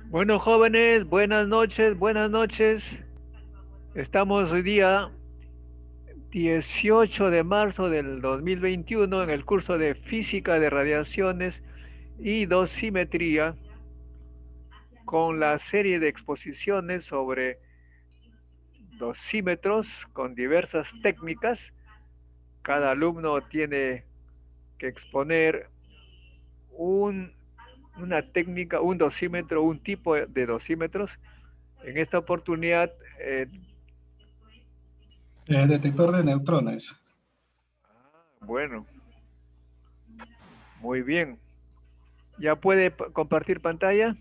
Bueno, jóvenes, buenas noches, buenas noches. Estamos hoy día 18 de marzo del 2021 en el curso de Física de Radiaciones y Dosimetría con la serie de exposiciones sobre dosímetros con diversas técnicas. Cada alumno tiene que exponer un, una técnica, un dosímetro, un tipo de dosímetros. En esta oportunidad, Detector de neutrones. bueno, muy bien. ¿Ya puede compartir pantalla?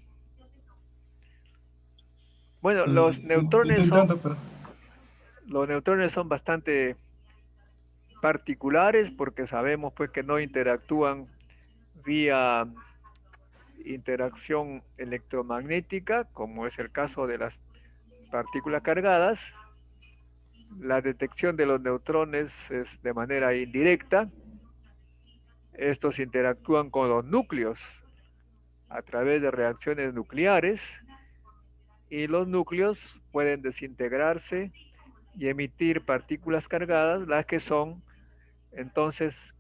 Bueno, Intentando, pero los neutrones son bastante particulares porque sabemos pues que no interactúan vía interacción electromagnética, como es el caso de las partículas cargadas. La detección de los neutrones es de manera indirecta. Estos interactúan con los núcleos a través de reacciones nucleares y los núcleos pueden desintegrarse y emitir partículas cargadas, las que son entonces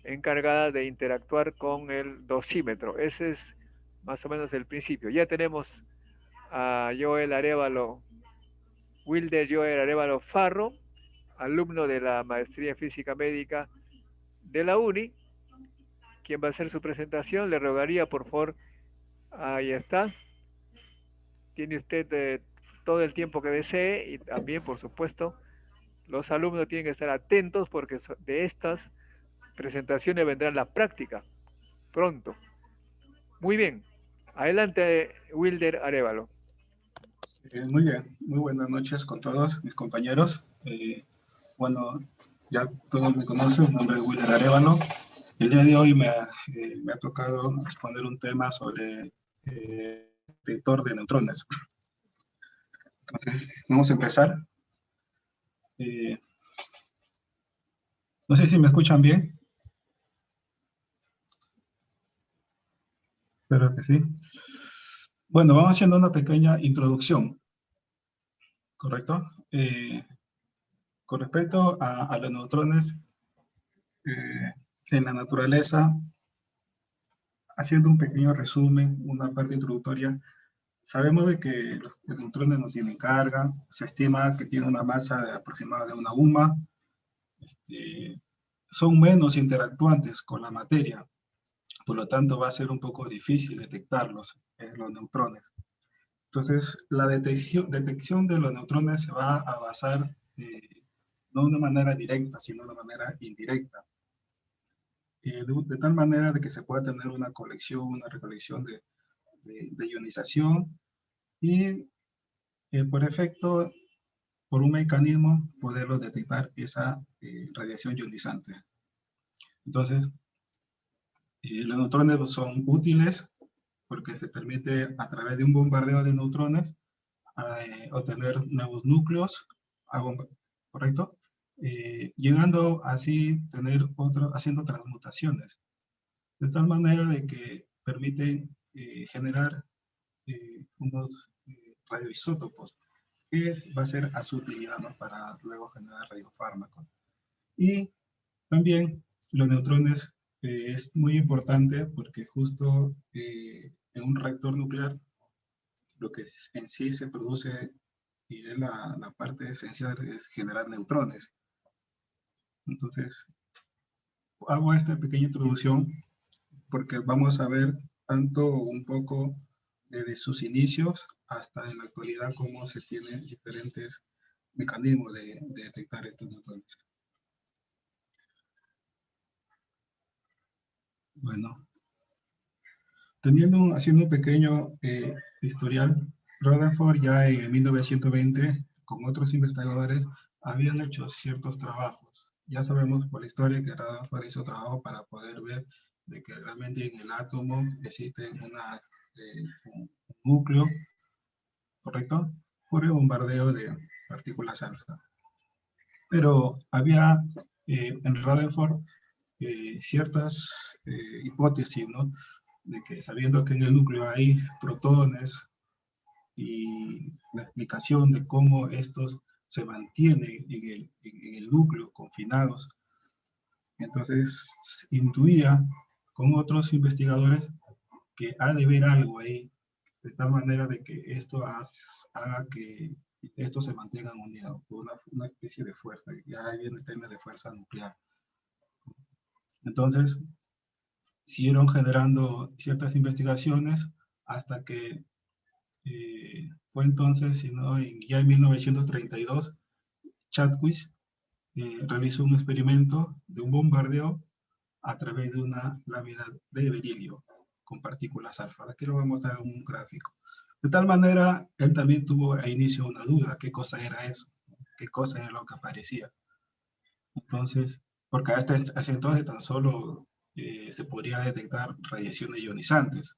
encargadas de interactuar con el dosímetro. Ese es más o menos el principio. Ya tenemos a Joel Arevalo, Wilder Joel Arevalo Farro, alumno de la maestría en física médica de la UNI, quien va a hacer su presentación. Le rogaría, por favor, ahí está. Tiene usted todo el tiempo que desee y también, por supuesto, los alumnos tienen que estar atentos porque de estas presentaciones vendrá la práctica pronto. Muy bien. Adelante, Wilder Arevalo. muy bien. Muy buenas noches con todos mis compañeros. Bueno, ya todos me conocen, mi nombre es Wilder Arevalo. El día de hoy me ha tocado exponer un tema sobre detector de neutrones. Entonces, vamos a empezar. Eh, no sé si me escuchan bien. Espero que sí. Bueno, vamos haciendo una pequeña introducción, ¿correcto? Con respecto a los neutrones, en la naturaleza, haciendo un pequeño resumen, una parte introductoria, sabemos de que los neutrones no tienen carga, se estima que tienen una masa aproximada de una UMA, este, son menos interactuantes con la materia, por lo tanto va a ser un poco difícil detectarlos, los neutrones. Entonces, la detección de los neutrones se va a basar no de una manera directa, sino de una manera indirecta. De tal manera de que se pueda tener una colección, una recolección de ionización y por efecto, por un mecanismo, poderlo detectar esa radiación ionizante. Entonces, los neutrones son útiles porque se permite a través de un bombardeo de neutrones obtener nuevos núcleos, ¿correcto? Llegando así tener haciendo transmutaciones, de tal manera de que permite generar unos radioisótopos que va a ser a su utilidad, ¿no? Para luego generar radiofármacos. Y también los neutrones es muy importante porque justo en un reactor nuclear lo que en sí se produce y es la parte esencial es generar neutrones. Entonces, hago esta pequeña introducción porque vamos a ver tanto un poco desde sus inicios hasta en la actualidad cómo se tienen diferentes mecanismos de detectar estos neutrones. Bueno, haciendo un pequeño historial, Rutherford ya en 1920 con otros investigadores habían hecho ciertos trabajos. Ya sabemos por la historia que Rutherford hizo trabajo para poder ver de que realmente en el átomo existe un núcleo, ¿correcto? Por el bombardeo de partículas alfa. Pero había en Rutherford ciertas hipótesis, ¿no? De que sabiendo que en el núcleo hay protones, y la explicación de cómo estos se mantienen en el núcleo confinados. Entonces intuía con otros investigadores que ha de haber algo ahí, de tal manera de que esto haga que estos se mantengan unidos por una especie de fuerza. Ya viene el tema de fuerza nuclear. Entonces, siguieron generando ciertas investigaciones hasta que fue entonces, sino ya en 1932, Chadwick realizó un experimento de un bombardeo a través de una lámina de berilio con partículas alfa. Aquí lo voy a mostrar en un gráfico. De tal manera, él también tuvo a inicio una duda, ¿qué cosa era eso? ¿Qué cosa era lo que aparecía? Entonces, porque hasta ese entonces tan solo se podría detectar radiaciones ionizantes.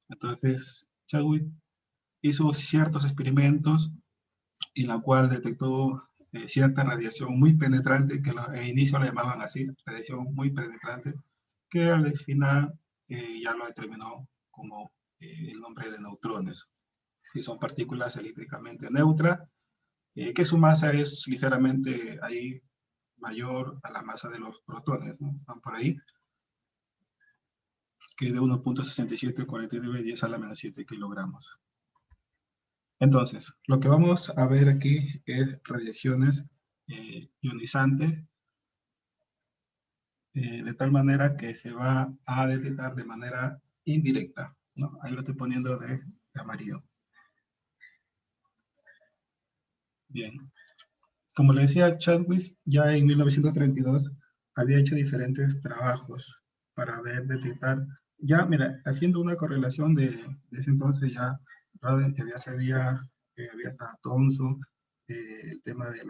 Entonces, Chadwick hizo ciertos experimentos en la cual detectó cierta radiación muy penetrante, que al inicio la llamaban así, radiación muy penetrante, que al final ya lo determinó como el nombre de neutrones, que son partículas eléctricamente neutras, que su masa es ligeramente ahí mayor a la masa de los protones, ¿no? Están por ahí, que es de 1.674910 a la menos 7 kilogramos. Entonces, lo que vamos a ver aquí es radiaciones ionizantes, de tal manera que se va a detectar de manera indirecta, ¿no? Ahí lo estoy poniendo de amarillo. Bien. Como le decía, Chadwick ya en 1932 había hecho diferentes trabajos para ver, detectar, ya, mira, haciendo una correlación de ese entonces ya había estado Thomson, el tema del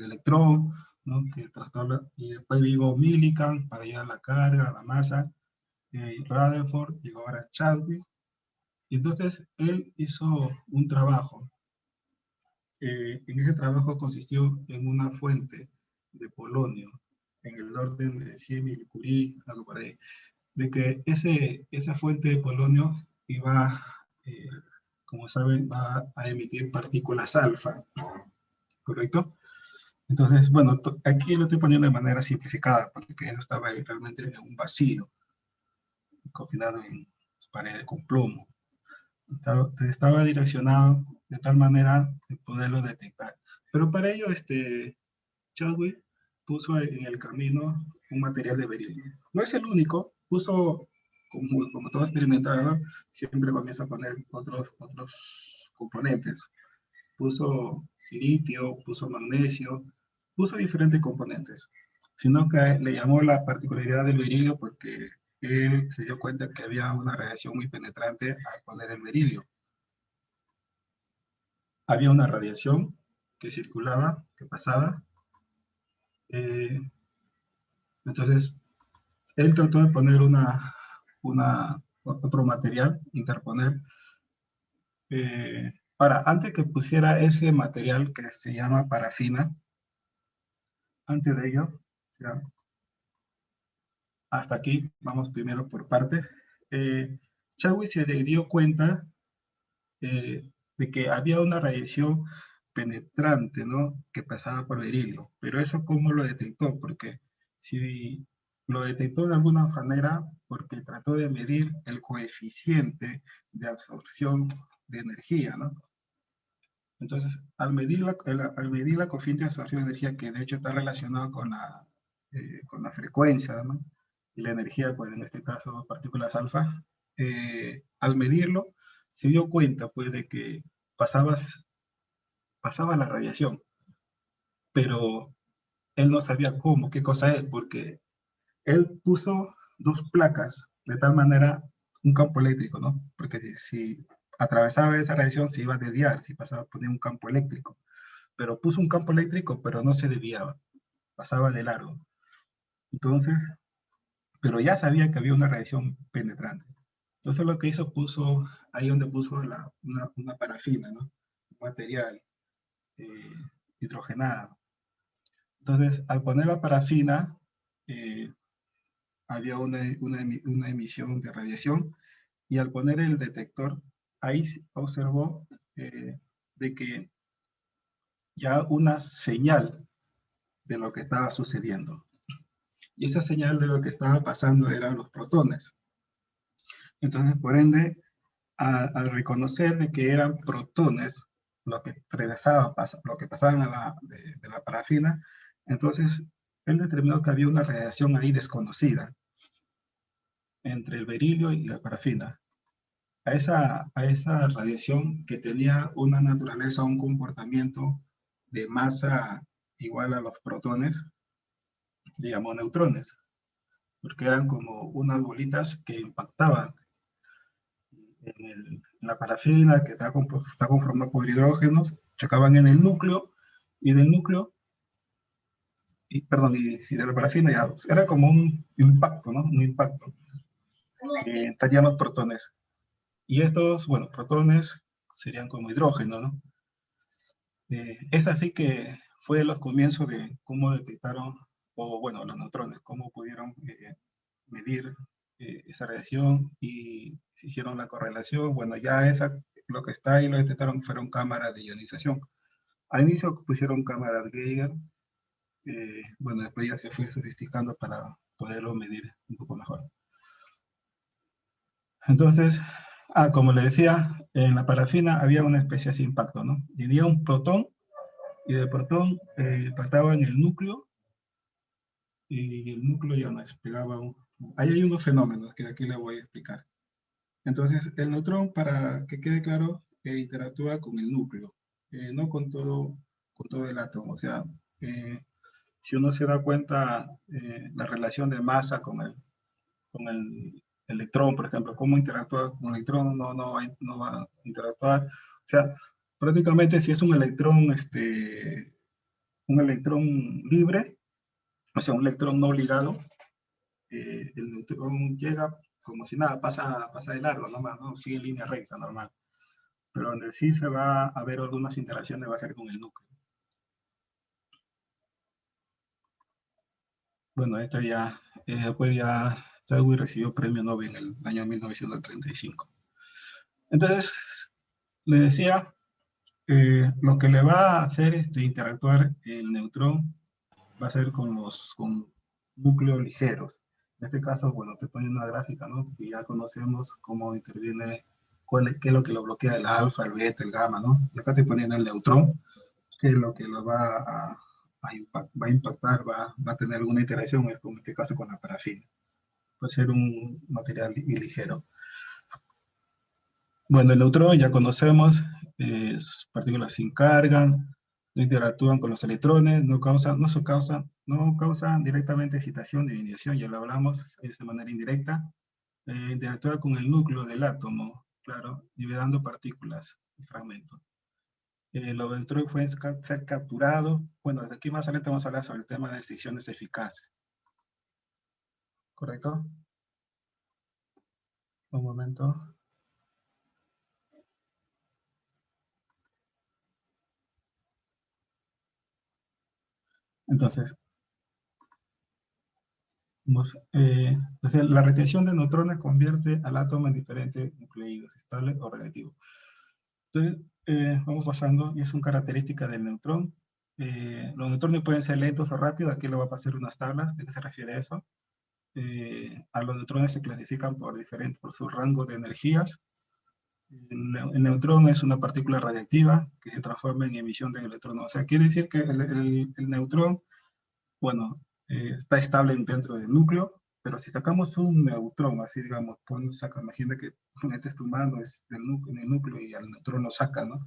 electrón, ¿no? Que trastorna, y después digo Millikan para ir a la carga, a la masa, Rutherford, llegó ahora Chadwick, y entonces él hizo un trabajo. En ese trabajo consistió en una fuente de polonio, en el orden de 100 milicurie, algo por ahí, de que esa fuente de polonio iba, eh, como saben, va a emitir partículas alfa, ¿correcto? Entonces, bueno, aquí lo estoy poniendo de manera simplificada, porque eso estaba ahí realmente en un vacío, confinado en paredes con plomo. Estaba direccionado de tal manera de poderlo detectar. Pero para ello, Chadwick puso en el camino un material de berilio. No es el único, puso, como todo experimentador, siempre comienza a poner otros componentes. Puso litio, puso magnesio, puso diferentes componentes, sino que le llamó la particularidad del berilio porque él se dio cuenta que había una radiación muy penetrante al poner el berilio. Había una radiación que circulaba, que pasaba. Entonces, él trató de poner otro material, interponer, antes que pusiera ese material que se llama parafina, antes de ello, ya, hasta aquí, vamos primero por partes. Chadwick se dio cuenta de que había una radiación penetrante, ¿no? Que pasaba por el berilio. Pero eso, ¿cómo lo detectó? Porque si lo detectó de alguna manera, porque trató de medir el coeficiente de absorción de energía, ¿no? Entonces, al medir la coeficiente de absorción de energía, que de hecho está relacionado con la frecuencia, ¿no? Y la energía, pues en este caso, partículas alfa, al medirlo, se dio cuenta, pues, de que pasaba la radiación, pero él no sabía cómo, qué cosa es, porque él puso dos placas, de tal manera, un campo eléctrico, ¿no? Porque si atravesaba esa radiación se iba a desviar, si pasaba, ponía un campo eléctrico, pero puso un campo eléctrico, pero no se desviaba, pasaba de largo. Entonces, pero ya sabía que había una radiación penetrante. Entonces lo que hizo, puso ahí donde puso una parafina, ¿no? Un material eh, hidrogenado. Entonces, al poner la parafina, había una emisión de radiación y al poner el detector, ahí observó de que ya una señal de lo que estaba sucediendo. Y esa señal de lo que estaba pasando eran los protones. Entonces, por ende, al reconocer de que eran protones lo que regresaban, lo que pasaban de la parafina, entonces él determinó que había una radiación ahí desconocida entre el berilio y la parafina. A esa radiación que tenía una naturaleza, un comportamiento de masa igual a los protones, digamos neutrones, porque eran como unas bolitas que impactaban en la parafina, que está conformada por hidrógenos, chocaban en el núcleo, y del núcleo, perdón, y de la parafina ya, era como un impacto, ¿no? Un impacto. Estarían los protones. Y estos, bueno, protones serían como hidrógeno, ¿no? Es así que fue los comienzos de cómo detectaron, o bueno, los neutrones, cómo pudieron medir esa radiación y hicieron la correlación. Bueno, ya lo que está ahí lo detectaron fueron cámaras de ionización. Al inicio pusieron cámaras Geiger, bueno, después ya se fue sofisticando para poderlo medir un poco mejor. Entonces, como le decía, en la parafina había una especie de impacto, ¿no? Y había un protón, y del protón impactaba en el núcleo, y el núcleo ya no despegaba. Ahí hay unos fenómenos que aquí le voy a explicar. Entonces, el neutrón, para que quede claro, interactúa con el núcleo, no con todo el átomo. O sea, si uno se da cuenta, la relación de masa con el electrón, por ejemplo, cómo interactúa con el electrón, no va a interactuar. O sea, prácticamente si es un electrón libre, o sea, un electrón no ligado, el neutrón llega como si nada, pasa de largo, nomás, ¿no? Sigue en línea recta, normal. Pero donde sí se va a ver algunas interacciones va a ser con el núcleo. Bueno, esta ya, pues ya, Chadwick recibió premio Nobel en el año 1935. Entonces, le decía, lo que le va a hacer interactuar el neutrón va a ser con núcleos ligeros. En este caso, bueno, te pone una gráfica, ¿no? Y ya conocemos cómo interviene, qué es lo que lo bloquea, el alfa, el beta, el gamma, ¿no? Y acá te ponen el neutrón, que es lo que lo va a impactar, va a tener alguna interacción, en este caso con la parafina. Puede ser un material ligero. Bueno, el neutrón ya conocemos, es partículas sin carga, no interactúan con los electrones, no causan directamente excitación ni ignición, ya lo hablamos, es de manera indirecta. Interactúa con el núcleo del átomo, claro, liberando partículas y fragmentos. Los electrones pueden ser capturados. Bueno, desde aquí más adelante vamos a hablar sobre el tema de excisiones eficaces. ¿Correcto? Un momento. Entonces, la retención de neutrones convierte al átomo en diferentes nucleídos, estables o reactivos. Entonces, vamos pasando, y es una característica del neutrón. Los neutrones pueden ser lentos o rápidos, aquí le voy a pasar unas tablas, ¿de qué se refiere a eso? A los neutrones se clasifican por su rango de energías. El neutrón es una partícula radiactiva que se transforma en emisión de electrones. O sea, quiere decir que el neutrón, bueno, está estable dentro del núcleo, pero si sacamos un neutrón, así digamos, imagina que metes tu mano en el núcleo y al neutrón lo saca, ¿no?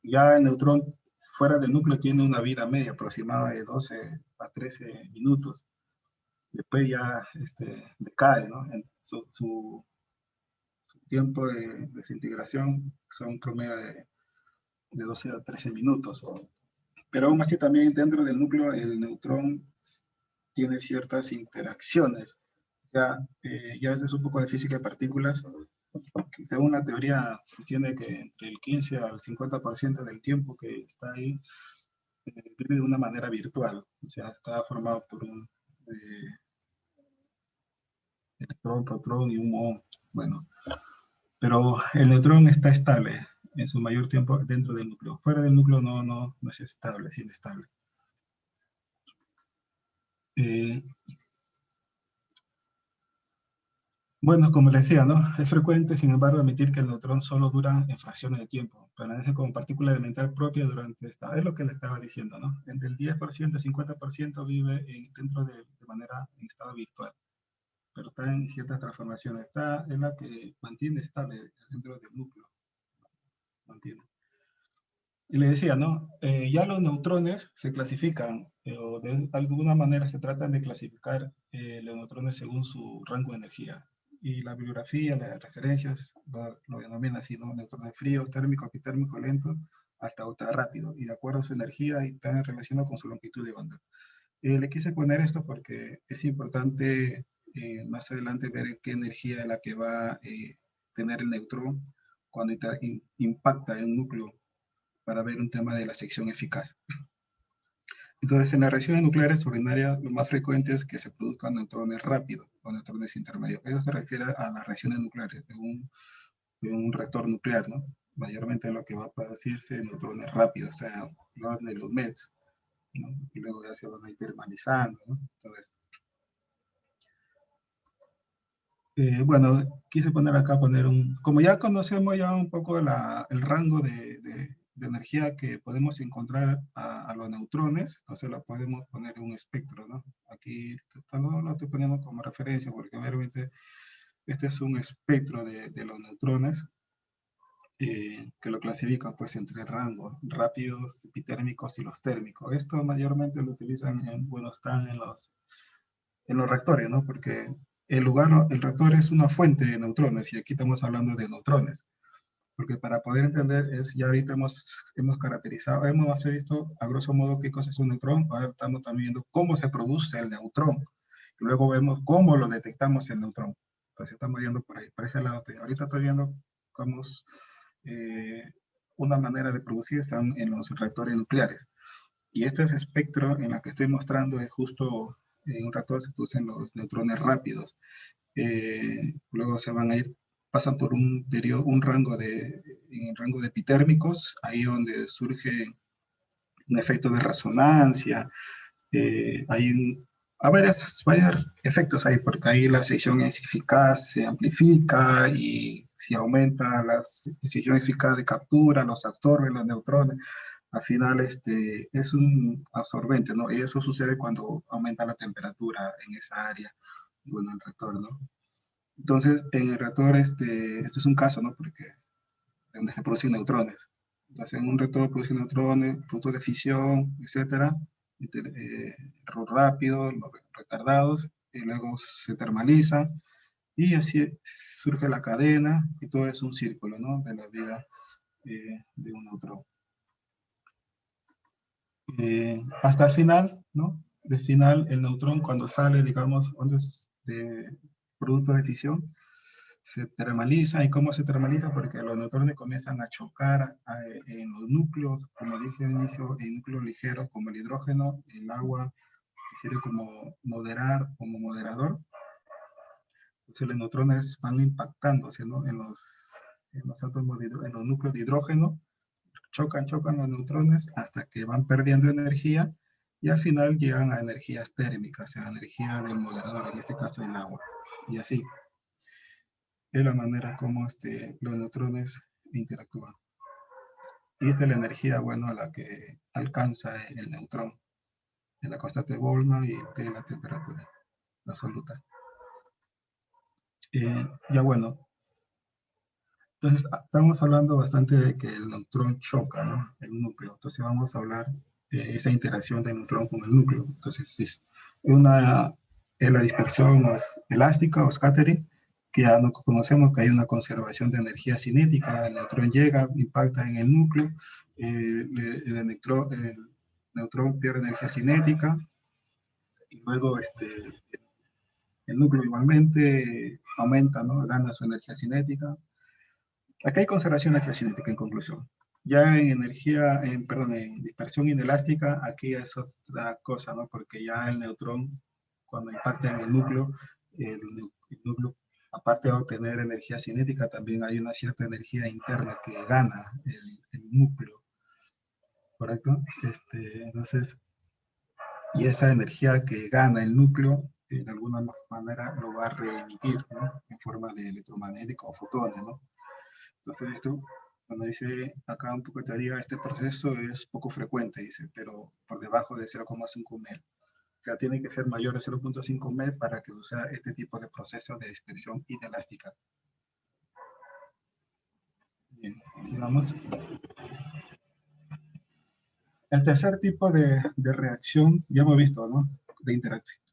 Ya el neutrón fuera del núcleo tiene una vida media aproximada de 12 a 13 minutos. Después ya decae, ¿no? Su tiempo de desintegración son promedio de 12 a 13 minutos. Pero aún así también dentro del núcleo el neutrón tiene ciertas interacciones. Ya es un poco de física de partículas. Según la teoría, se tiene que entre el 15 al 50% del tiempo que está ahí vive de una manera virtual. O sea, está formado por un neutrón, protón y un muón. Bueno, pero el neutrón está estable en su mayor tiempo dentro del núcleo. Fuera del núcleo no es estable, es inestable. Bueno, como les decía, ¿no? Es frecuente, sin embargo, admitir que el neutrón solo dura en fracciones de tiempo. Permanece como partícula elemental propia durante esta... Es lo que le estaba diciendo, ¿no? Entre el 10% y 50% vive dentro de manera en estado virtual. Pero está en ciertas transformaciones. Está en la que mantiene estable dentro del núcleo. Mantiene. Y le decía, ¿no? Ya los neutrones se clasifican, o de alguna manera se tratan de clasificar los neutrones según su rango de energía. Y la bibliografía, las referencias, lo denomina así, ¿no? Neutrones fríos, térmicos, epitérmicos, lentos, hasta ultra rápido, y de acuerdo a su energía y está relacionado con su longitud de onda. Le quise poner esto porque es importante más adelante ver qué energía es la que va a tener el neutrón cuando impacta en un núcleo, para ver un tema de la sección eficaz. Entonces, en las reacciones nucleares ordinarias, lo más frecuente es que se produzcan neutrones rápidos o neutrones intermedios. Eso se refiere a las reacciones nucleares de un reactor nuclear, ¿no? Mayormente lo que va a producirse es neutrones rápidos, o sea, de los METs, ¿no? Y luego ya se van a ir termalizando, ¿no? Entonces, bueno, quise poner acá, como ya conocemos ya un poco el rango de energía que podemos encontrar a los neutrones, entonces lo podemos poner en un espectro, ¿no? Aquí no lo estoy poniendo como referencia porque obviamente este es un espectro de los neutrones que lo clasifican pues entre rangos rápidos, epitérmicos y los térmicos. Esto mayormente lo utilizan, bueno, están en los reactores, ¿no? Porque el reactor es una fuente de neutrones y aquí estamos hablando de neutrones. Porque para poder entender, ya ahorita hemos caracterizado, hemos visto a grosso modo qué cosa es un neutrón, ahora estamos también viendo cómo se produce el neutrón, y luego vemos cómo lo detectamos el neutrón. Entonces estamos yendo por ahí, por ese lado. Ahorita estoy viendo cómo una manera de producir están en los reactores nucleares. Y este espectro en la que estoy mostrando es justo en un reactor se producen los neutrones rápidos. Luego se van a ir, pasan por un periodo, un rango en el rango de epitérmicos, ahí donde surge un efecto de resonancia, hay varios efectos ahí, porque ahí la sección eficaz se amplifica y si aumenta la sección eficaz de captura, los absorben los neutrones, al final es un absorbente, ¿no? Y eso sucede cuando aumenta la temperatura en esa área, bueno, el reactor, ¿no? Entonces, en el reactor, esto es un caso, ¿no? Porque donde se producen neutrones. Entonces, en un reactor producen neutrones, fruto de fisión, etcétera, rápido, retardados, y luego se termaliza, y así surge la cadena, y todo es un círculo, ¿no? De la vida de un neutrón. Hasta el final, ¿no? De final, el neutrón cuando sale, digamos, de producto de fisión, se termaliza. ¿Y cómo se termaliza? Porque los neutrones comienzan a chocar en los núcleos, como dije al inicio, en núcleos ligeros como el hidrógeno, el agua, que sirve como moderador. Entonces los neutrones van impactándose, ¿no? en los átomos en los núcleos de hidrógeno, chocan los neutrones hasta que van perdiendo energía y al final llegan a energías térmicas, o sea, energía del moderador, en este caso el agua, y así. Es la manera como los neutrones interactúan. Y esta es la energía, bueno, a la que alcanza el neutrón, en la constante de Boltzmann y de la temperatura absoluta. Ya bueno, entonces estamos hablando bastante de que el neutrón choca, ¿no? El núcleo. Entonces vamos a hablar de esa interacción del neutrón con el núcleo. Entonces es la dispersión elástica o scattering, que ya no conocemos que hay una conservación de energía cinética. El neutrón llega, impacta en el núcleo, el neutrón pierde energía cinética, y luego el núcleo igualmente aumenta, ¿no? Gana su energía cinética. Acá hay conservación de energía cinética en conclusión. Ya en dispersión inelástica, aquí es otra cosa, ¿no? Porque ya el neutrón, cuando impacta en el núcleo aparte de obtener energía cinética, también hay una cierta energía interna que gana el núcleo, ¿correcto? Entonces, y esa energía que gana el núcleo, de alguna manera lo va a reemitir, ¿no? En forma de electromagnético o fotones, ¿no? Entonces esto, cuando dice acá un poco de teoría, este proceso es poco frecuente, dice, pero por debajo de 0,5 mel. O sea, tiene que ser mayor de 0,5 mel para que sea este tipo de proceso de dispersión inelástica. Bien, sigamos. El tercer tipo de reacción, ya hemos visto, ¿no? De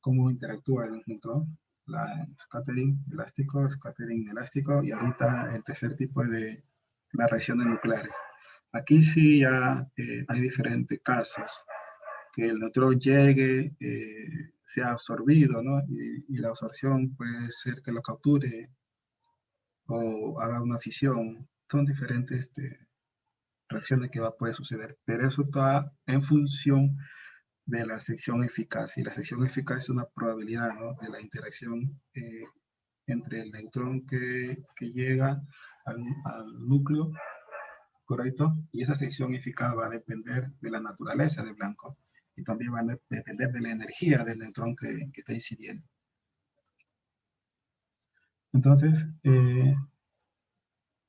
cómo interactúa el neutrón, la scattering elástico, scattering elástico, y ahorita el tercer tipo de las reacciones nucleares. Aquí sí ya hay diferentes casos, que el neutrón llegue, sea absorbido, ¿no? Y la absorción puede ser que lo capture o haga una fisión. Son diferentes reacciones que puede suceder, pero eso está en función de la sección eficaz. Y la sección eficaz es una probabilidad, ¿no? De la interacción entre el neutrón que llega al núcleo, ¿correcto? Y esa sección eficaz va a depender de la naturaleza del blanco y también va a depender de la energía del neutrón que está incidiendo. Entonces,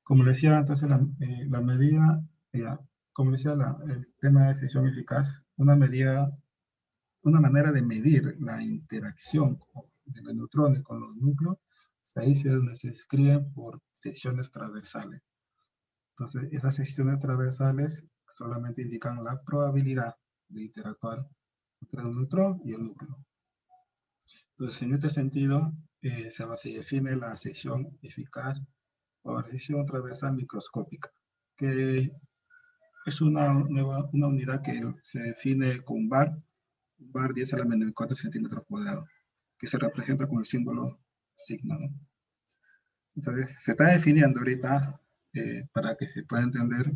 como decía, entonces la medida, como decía, el tema de sección eficaz, una medida, una manera de medir la interacción de los neutrones con los núcleos, ahí es donde se escriben por secciones transversales. Entonces, esas secciones transversales solamente indican la probabilidad de interactuar entre el neutrón y el núcleo. Entonces, en este sentido, se define la sección eficaz o sección transversal microscópica, que es una unidad que se define con bar 10 a la menos 4 centímetros cuadrados, que se representa con el símbolo sigma, ¿no? Entonces, se está definiendo ahorita, para que se pueda entender,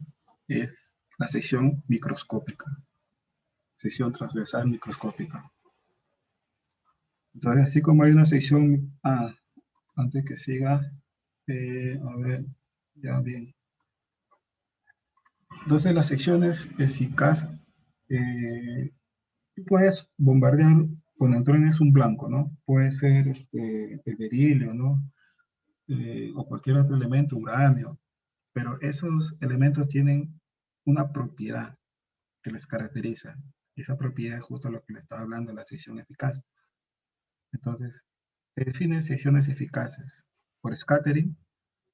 es la sección microscópica, sección transversal microscópica. Entonces, así como hay una sección, antes que siga, a ver, ya bien. Entonces, las secciones eficaz, puedes bombardear con neutrones un blanco, ¿no? Puede ser el berilio, ¿no? O cualquier otro elemento, uranio, pero esos elementos tienen una propiedad que les caracteriza. Esa propiedad es justo lo que le estaba hablando en la sección eficaz. Entonces, se definen secciones eficaces por scattering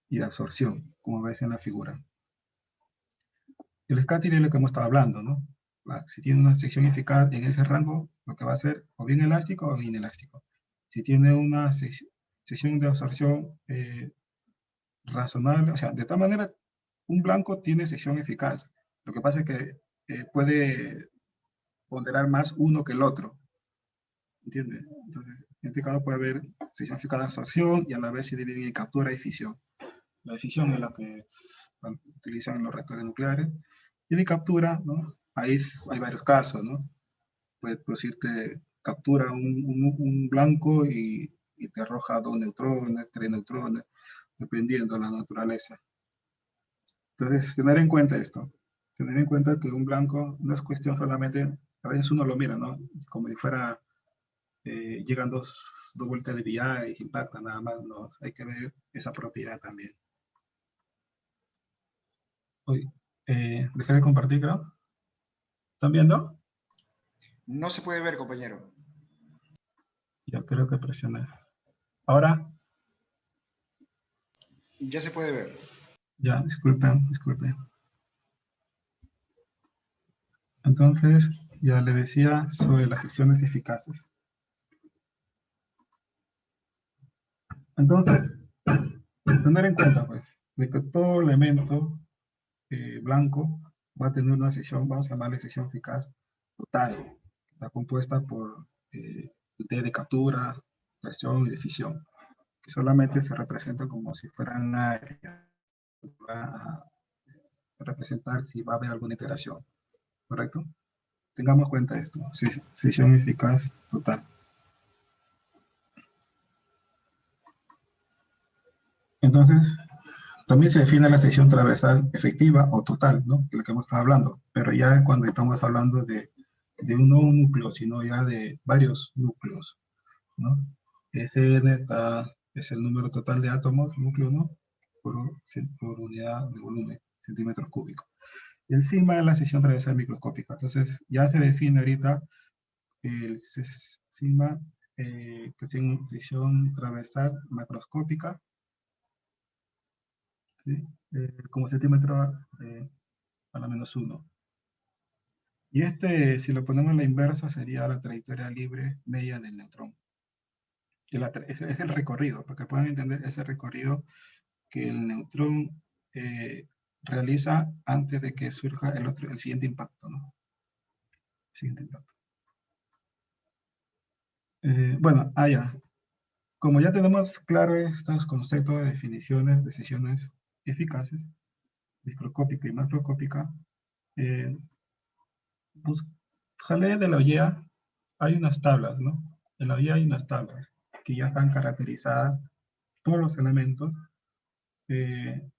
y de absorción, como ves en la figura. El scattering es lo que hemos estado hablando, ¿no? Si tiene una sección eficaz en ese rango, lo que va a ser o bien elástico o bien inelástico. Si tiene una sección de absorción razonable, o sea, de tal manera, un blanco tiene sección eficaz. Lo que pasa es que puede ponderar más uno que el otro, ¿entiendes? Entonces, en este caso puede haber sección eficaz de absorción y a la vez se divide en captura y fisión. La de fisión es la que utilizan los reactores nucleares. Y de captura, ¿no? Ahí hay varios casos, ¿no? Puede producirte, captura un blanco y te arroja 2 neutrones, 3 neutrones, dependiendo de la naturaleza. Entonces, tener en cuenta esto. Tener en cuenta que un blanco no es cuestión solamente, a veces uno lo mira, ¿no? Como si fuera, llegan dos vueltas de billar y impactan nada más, ¿no? Hay que ver esa propiedad también. Uy, dejé de compartir, creo. ¿Están viendo? No se puede ver, compañero. Yo creo que presioné. Ahora, Ya se puede ver. ya, disculpen, disculpen. Entonces, ya le decía sobre las secciones eficaces. Entonces, tener en cuenta, pues, de que todo elemento blanco va a tener una sección, vamos a llamarle sección eficaz total. Está compuesta por el T de captura, presión y de fisión, que solamente se representa como si fueran áreas. Va a representar si va a haber alguna iteración, ¿correcto? Tengamos en cuenta esto, sección eficaz total. Entonces, también se define la sección transversal efectiva o total, ¿no? De la que hemos estado hablando, pero ya cuando estamos hablando de un nuevo núcleo, sino ya de varios núcleos, ¿no? Sn es el número total de átomos, núcleo, ¿no? Por unidad de volumen, centímetros cúbicos. El sigma es la sección transversal microscópica. Entonces, ya se define ahorita el sigma, que tiene una sección transversal macroscópica, ¿sí? Como centímetro a la -1. Y si lo ponemos a la inversa, sería la trayectoria libre media del neutrón. Es el recorrido, para que puedan entender ese recorrido que el neutrón realiza antes de que surja el siguiente impacto, ¿no? Siguiente impacto. Bueno, ya. Como ya tenemos claro estos conceptos de definiciones de sesiones eficaces, microscópica y macroscópica, pues, jalé de la OIEA hay unas tablas, ¿no? En la OIEA hay unas tablas que ya están caracterizadas todos los elementos,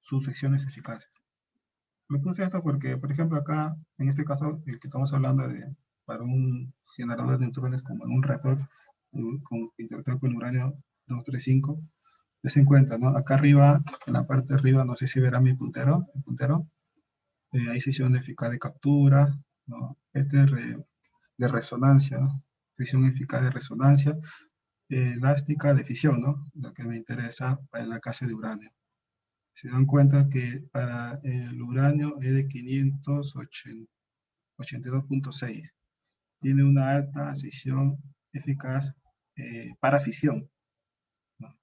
sus secciones eficaces. Lo puse esto porque, por ejemplo, acá, en este caso, el que estamos hablando para un generador de neutrones como en un reactor interactuar con uranio 235, des en cuenta, ¿no? Acá arriba, en la parte de arriba, no sé si verá mi puntero, el puntero, hay sección eficaz de captura, ¿no? Este es de resonancia, ¿no? Sección eficaz de resonancia, elástica de fisión, ¿no? Lo que me interesa para la clase de uranio. Se dan cuenta que para el uranio es de 582.6. Tiene una alta sección eficaz para fisión, ¿no?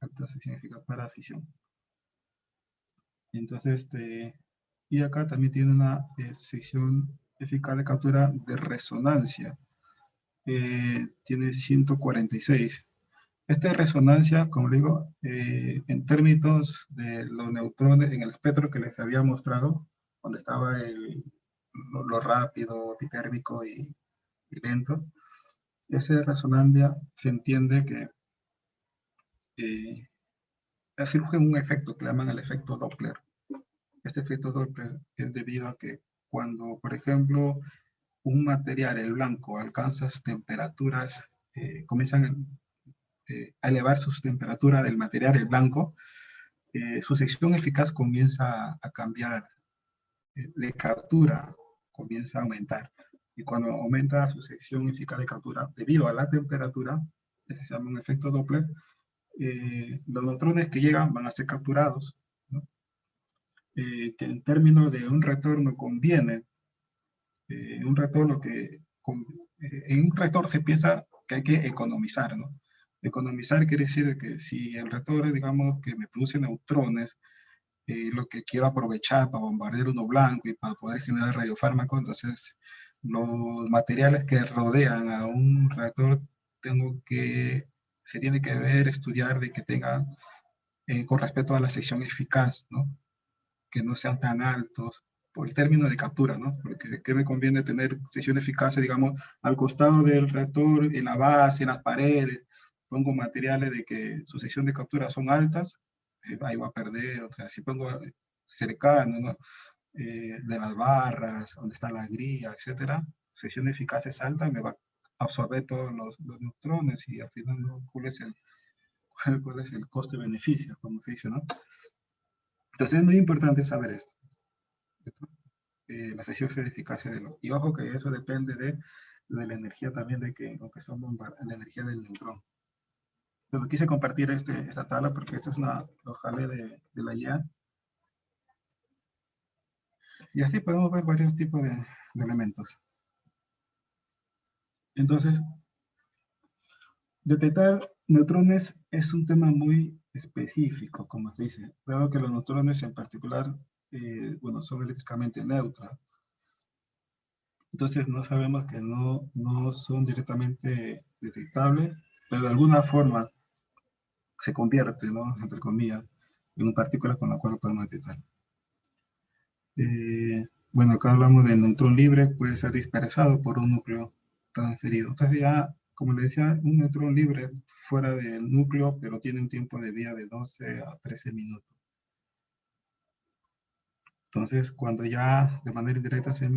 Alta sección eficaz para fisión. Entonces, y acá también tiene una sección eficaz de captura de resonancia. Tiene 146. Esta resonancia, como digo, en términos de los neutrones, en el espectro que les había mostrado, donde estaba lo rápido, epitérmico y lento, esa resonancia se entiende que surge un efecto que llaman el efecto Doppler. Este efecto Doppler es debido a que cuando, por ejemplo, un material, el blanco, alcanza temperaturas, comienzan a elevar sus temperaturas del material, el blanco, su sección eficaz comienza a cambiar de captura, comienza a aumentar. Y cuando aumenta su sección eficaz de captura, debido a la temperatura, ese se llama un efecto Doppler, los neutrones que llegan van a ser capturados, ¿no? Que en términos de un retorno conviene. En un reactor se piensa que hay que economizar, ¿no? Economizar quiere decir que si el reactor, digamos, que me produce neutrones, lo que quiero aprovechar para bombardear uno blanco y para poder generar radiofármacos, entonces los materiales que rodean a un reactor se tiene que ver, estudiar de que tengan, con respecto a la sección eficaz, ¿no? Que no sean tan altos, por el término de captura, ¿no? Porque ¿qué me conviene tener sección eficaz, digamos, al costado del reactor, en la base, en las paredes? Pongo materiales de que su sección de captura son altas, ahí va a perder. O sea, si pongo cercano, ¿no? De las barras, donde está la grilla, etcétera, sección eficaz es alta, me va a absorber todos los neutrones y al final, ¿no? ¿Cuál es el coste-beneficio, como se dice, ¿no? Entonces es muy importante saber esto. La sección de eficacia y ojo que eso depende de la energía también aunque son la energía del neutrón. Pero quise compartir esta tabla porque esto es lo jalé de la IA. Y así podemos ver varios tipos de elementos. Entonces, detectar neutrones es un tema muy específico, como se dice, dado que los neutrones en particular, bueno, son eléctricamente neutros. Entonces no sabemos que no son directamente detectables, pero de alguna forma se convierte, ¿no? Entre comillas, en una partícula con la cual lo podemos detectar. Bueno, acá hablamos del neutrón libre, puede ser dispersado por un núcleo transferido. Entonces ya como le decía, un neutrón libre fuera del núcleo, pero tiene un tiempo de vida de 12 a 13 minutos. Entonces, cuando ya de manera indirecta se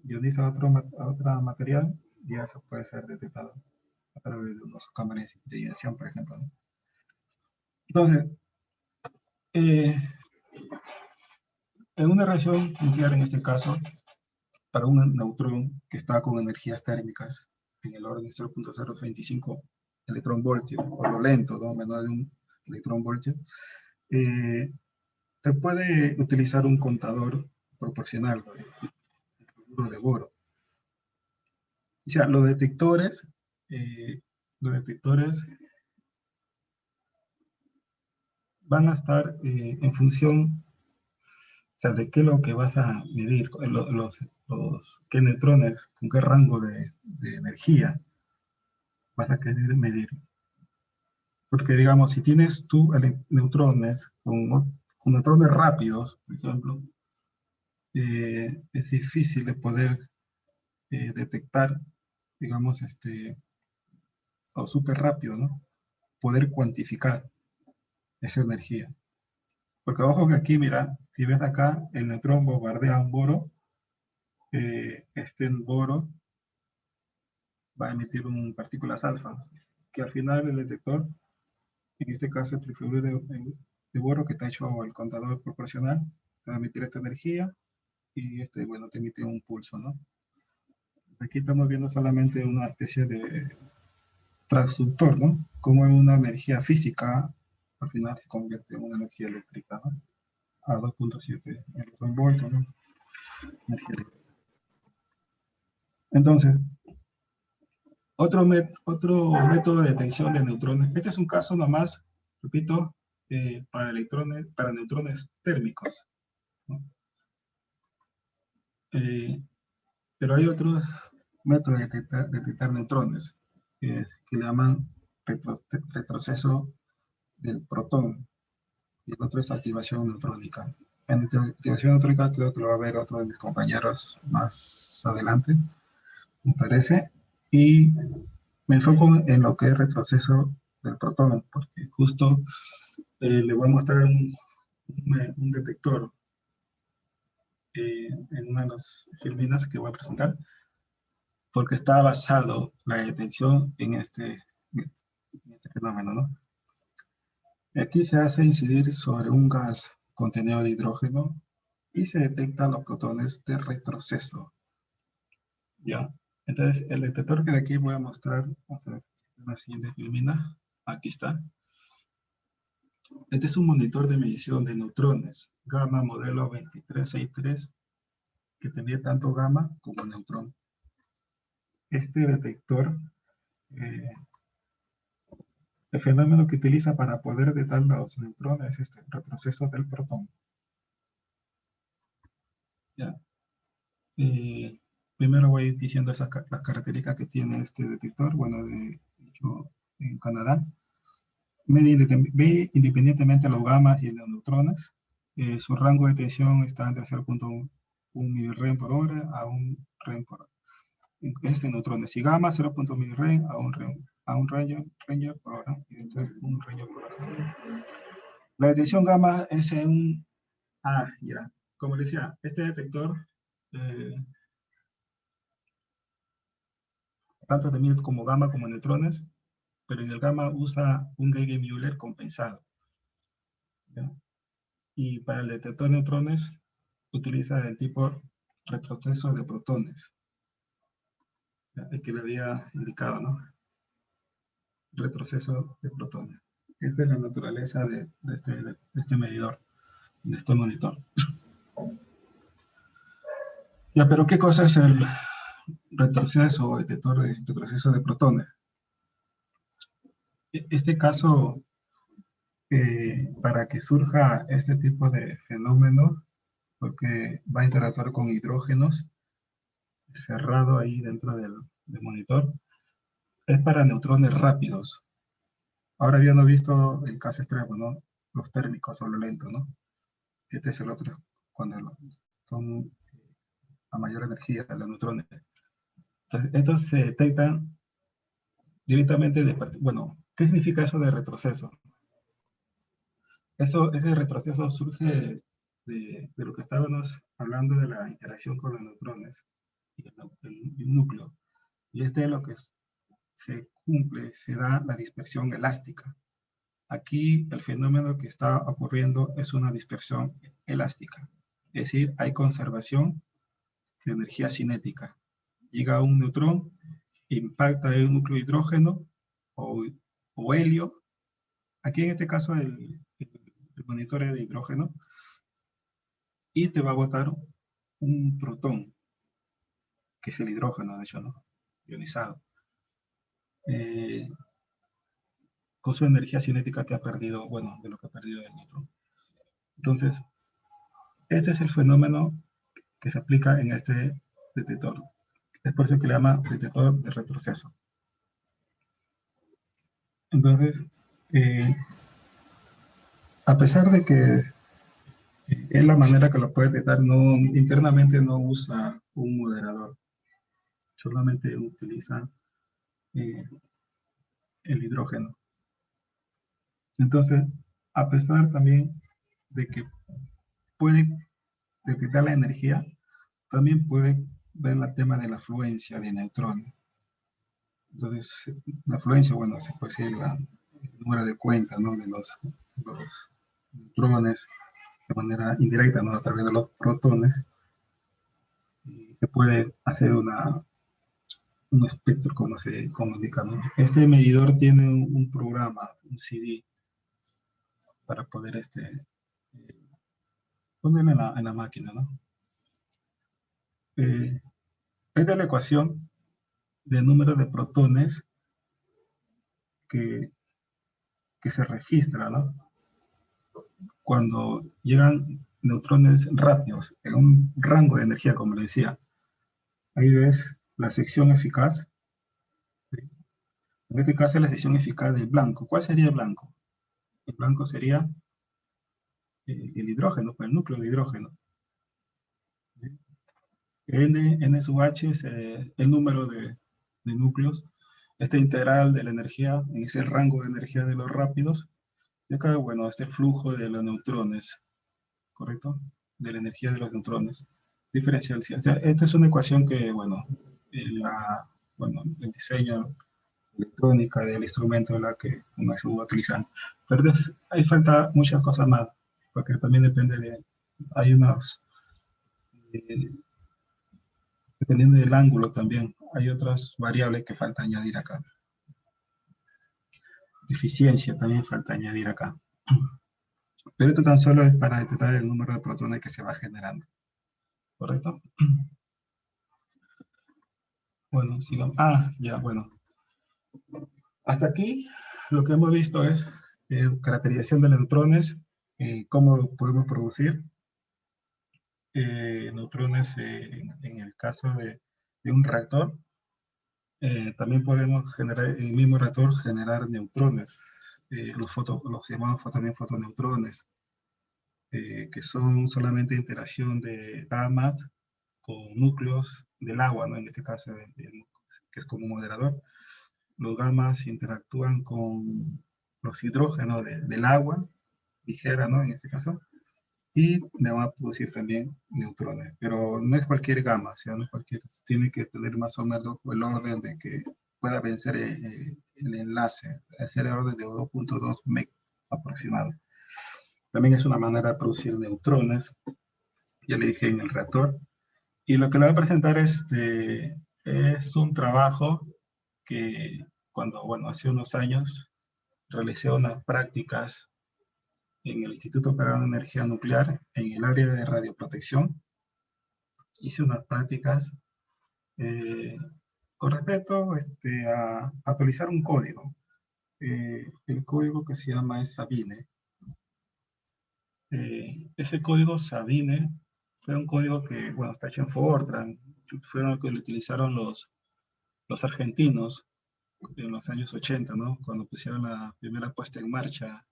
ioniza a otro material, ya eso puede ser detectado a través de las cámaras de inyección, por ejemplo, ¿no? Entonces, en una reacción nuclear, en este caso, para un neutrón que está con energías térmicas en el orden de 0.025 electronvoltios, o lo lento, ¿no? Menor de un electronvoltio, se puede utilizar un contador proporcional, ¿no? El fluoruro de boro. O sea, los detectores van a estar en función, o sea, de qué es lo que vas a medir, qué neutrones, con qué rango de energía vas a querer medir. Porque, digamos, si tienes tú neutrones con neutrones rápidos, por ejemplo, es difícil de poder detectar, digamos, o súper rápido, ¿no? Poder cuantificar esa energía. Porque ojo que aquí, mira, si ves acá, el neutrón bombardea un boro, este boro va a emitir un partículas alfa, que al final el detector, en este caso el trifluoruro de boro, que está hecho el contador proporcional, va a emitir esta energía y bueno, te emite un pulso, ¿no? Aquí estamos viendo solamente una especie de transductor, ¿no? Como una energía física, al final se convierte en una energía eléctrica, ¿no? A 2.7 electronvoltios, ¿no? Energía eléctrica. Entonces, otro método de detección de neutrones. Este es un caso nomás, repito, para neutrones térmicos, ¿no? Pero hay otros métodos de detectar neutrones que le llaman retroceso del protón, y el otro es activación neutrónica. En activación neutrónica creo que lo va a ver otro de mis compañeros más adelante, me parece, y me enfoco en lo que es retroceso del protón, porque justo le voy a mostrar un detector en una de las filminas que voy a presentar, porque está basado la detección en este fenómeno, ¿no? Aquí se hace incidir sobre un gas contenido de hidrógeno y se detectan los protones de retroceso, ¿ya? Entonces, el detector que de aquí voy a mostrar, vamos a ver, la siguiente filmina, aquí está. Este es un monitor de medición de neutrones, gamma modelo 2363, que tenía tanto gamma como neutrón. Este detector, eh, el fenómeno que utiliza para poder detectar los neutrones es el retroceso del protón. ¿Ya? Primero voy diciendo las características que tiene este detector, bueno, hecho en Canadá. Ve independientemente de los gamas y los neutrones. Su rango de detección está entre 0.1 milirem por hora a 1 rem por hora. Neutrones y gamma 0.1 milirem a un ranger por hora, y entonces 1 ranger por hora. La detección gamma es en ya. Como les decía, este detector tanto de mide como gamma como neutrones, pero en el gamma usa un Geiger-Müller compensado, ¿ya? Y para el detector de neutrones utiliza el tipo retroceso de protones, ¿ya? El que le había indicado, ¿no? Retroceso de protones. Esa es la naturaleza de este medidor, de este monitor. Ya, pero ¿qué cosa es el retroceso o detector de retroceso de protones? Este caso, para que surja este tipo de fenómeno, porque va a interactuar con hidrógenos cerrado ahí dentro del monitor, es para neutrones rápidos. Ahora habíamos visto el caso extremo, ¿no? Los térmicos o lo lento, ¿no? Este es el otro, cuando son a mayor energía, los neutrones. Entonces, estos se detectan directamente bueno, ¿qué significa eso de retroceso? Ese retroceso surge de lo que estábamos hablando de la interacción con los neutrones y el núcleo. Y este es lo que se cumple, se da la dispersión elástica. Aquí el fenómeno que está ocurriendo es una dispersión elástica. Es decir, hay conservación de energía cinética. Llega un neutrón, impacta en un núcleo de hidrógeno o helio. Aquí en este caso el monitor es de hidrógeno y te va a botar un protón, que es el hidrógeno, de hecho, ¿no? Ionizado. Con su energía cinética que ha perdido, bueno, de lo que ha perdido el neutrón. Entonces, este es el fenómeno que se aplica en este detector. Es por eso que le llama detector de retroceso. Entonces, a pesar de que es la manera que lo puede detectar, internamente no usa un moderador, solamente utiliza el hidrógeno. Entonces, a pesar también de que puede detectar la energía, también puede ver el tema de la afluencia de neutrones. Entonces, la afluencia, bueno, se puede decir el número de cuenta, ¿no? de los neutrones de manera indirecta, ¿no? A través de los protones, que puede hacer un espectro, como indica, ¿no? Este medidor tiene un programa, un CD, para poder ponerlo en la máquina, ¿no? Esta es la ecuación del número de protones que, que se registra, ¿no? Cuando llegan neutrones rápidos en un rango de energía, como le decía. Ahí ves la sección eficaz. En este caso es la sección eficaz del blanco. ¿Cuál sería el blanco? El blanco sería el hidrógeno, pues el núcleo de hidrógeno. N sub H es el número de núcleos. Este integral de la energía, es el rango de energía de los rápidos. Y acá, bueno, este flujo de los neutrones, ¿correcto? De la energía de los neutrones. Diferencial. O sea, esta es una ecuación que, bueno, el diseño electrónica del instrumento la que uno se va a utilizar. Pero ahí falta muchas cosas más, porque también depende hay unas, eh, dependiendo del ángulo también, hay otras variables que falta añadir acá. Eficiencia también falta añadir acá. Pero esto tan solo es para detectar el número de protones que se va generando. ¿Correcto? Bueno, sigamos. Ya, bueno. Hasta aquí lo que hemos visto es caracterización de neutrones, cómo lo podemos producir. Neutrones en el caso de un reactor. También podemos generar, en el mismo reactor, generar neutrones, los llamados también fotoneutrones, que son solamente interacción de gamas con núcleos del agua, ¿no? En este caso, que es como un moderador. Los gamas interactúan con los hidrógenos del agua, ligera, ¿no? En este caso, y me va a producir también neutrones. Pero no es cualquier gamma, o sea, no es cualquier, tiene que tener más o menos el orden de que pueda vencer el enlace, es el orden de 2.2 meg aproximado. También es una manera de producir neutrones, ya le dije en el reactor. Y lo que le voy a presentar es un trabajo que cuando, bueno, hace unos años realicé unas prácticas en el Instituto Peruano de Energía Nuclear, en el área de radioprotección. Hice unas prácticas eh, con respecto a actualizar un código. El código que se llama es Sabine. Ese código Sabine fue un código que, bueno, está hecho en Fortran, fue lo que lo utilizaron los argentinos en los años 80, ¿no? Cuando pusieron la primera puesta en marcha,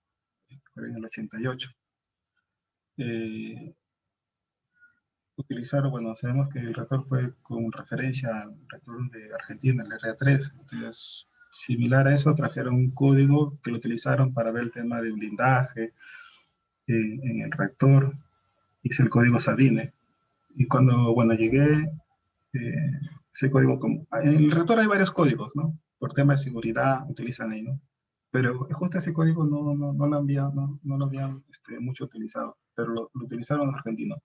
en el 88. Utilizaron, bueno, sabemos que el reactor fue con referencia al reactor de Argentina, el RA3, entonces similar a eso, trajeron un código que lo utilizaron para ver el tema de blindaje en el reactor, y es el código Sabine. Y cuando, bueno, llegué, eh, ese código, como, en el reactor hay varios códigos, ¿no? Por tema de seguridad utilizan ahí, ¿no? Pero justo ese código no lo habían, no lo habían mucho utilizado, pero lo utilizaron los argentinos.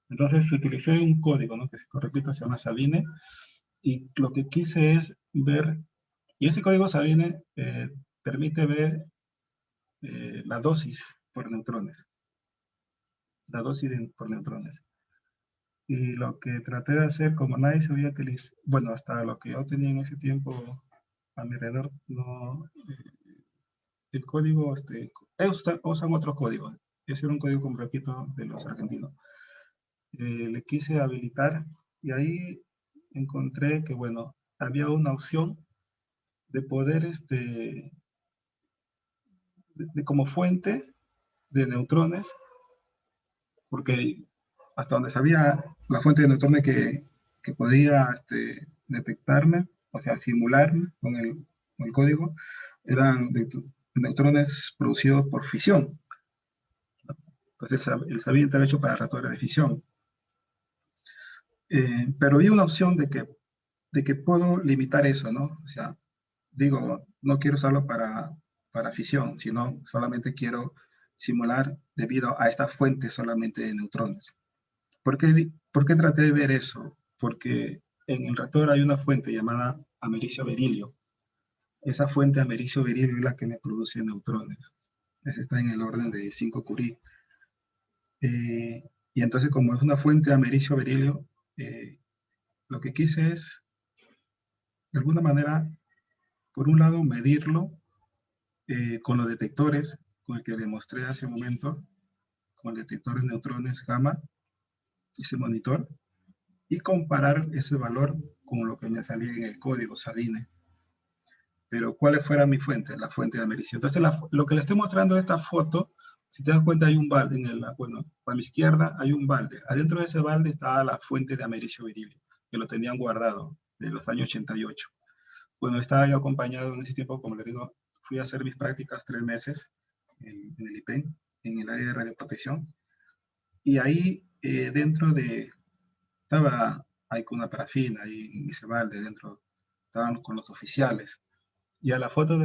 Entonces utilicé un código, ¿no? Que, repito, se llama Sabine, y lo que quise es ver, y ese código Sabine permite ver la dosis por neutrones, la dosis por neutrones. Y lo que traté de hacer, como nadie se había utilizado, bueno, hasta lo que yo tenía en ese tiempo a mi alrededor, no, el código, usan otros códigos. Ese era un código, como repito, de los argentinos. Le quise habilitar y ahí encontré que, bueno, había una opción de poder, como fuente de neutrones, porque hasta donde sabía la fuente de neutrones que podía detectarme, o sea, simularme con el código, eran neutrones producidos por fisión. Entonces, el Sabine estaba hecho para reactores de fisión. Pero vi una opción de que puedo limitar eso, ¿no? O sea, digo, no quiero usarlo para fisión, sino solamente quiero simular debido a esta fuente solamente de neutrones. ¿Por qué traté de ver eso? Porque en el reactor hay una fuente llamada americio berilio. Esa fuente americio berilio es la que me produce neutrones. Esa está en el orden de 5 Curie. Y entonces, como es una fuente americio berilio, lo que quise es, de alguna manera, por un lado, medirlo con los detectores, con el que le mostré hace un momento, con el detector de neutrones gamma, ese monitor, y comparar ese valor con lo que me salía en el código Sabine. Pero ¿cuál fuera mi fuente? La fuente de americio. Entonces, lo que le estoy mostrando en esta foto, si te das cuenta, hay un balde bueno, a mi izquierda hay un balde. Adentro de ese balde estaba la fuente de americio berilio, que lo tenían guardado de los años 88. Bueno, estaba yo acompañado en ese tiempo, como le digo, fui a hacer mis prácticas 3 meses en el IPEN, en el área de radioprotección. Y ahí estaba ahí con una parafina, ahí en ese balde dentro, estaban con los oficiales. Y en la foto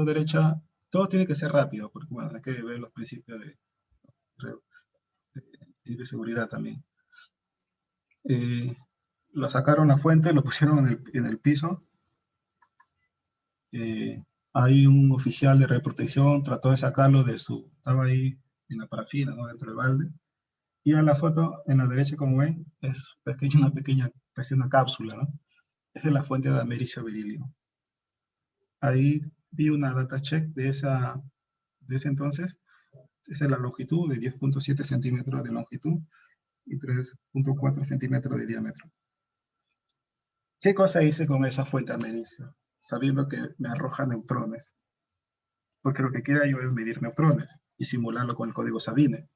derecha, todo tiene que ser rápido, porque bueno, hay que ver los principios de seguridad también. Lo sacaron la fuente, lo pusieron en el piso. Hay un oficial de protección, trató de sacarlo estaba ahí en la parafina, ¿no? Dentro del balde. Y en la foto, en la derecha, como ven, es una pequeña, parece una cápsula, ¿no? Esa es la fuente de americio berilio. Ahí vi una data check de ese entonces. Esa es la longitud de 10.7 centímetros de longitud y 3.4 centímetros de diámetro. ¿Qué cosa hice con esa fuente de americio? Sabiendo que me arroja neutrones. Porque lo que quería yo es medir neutrones y simularlo con el código Sabine.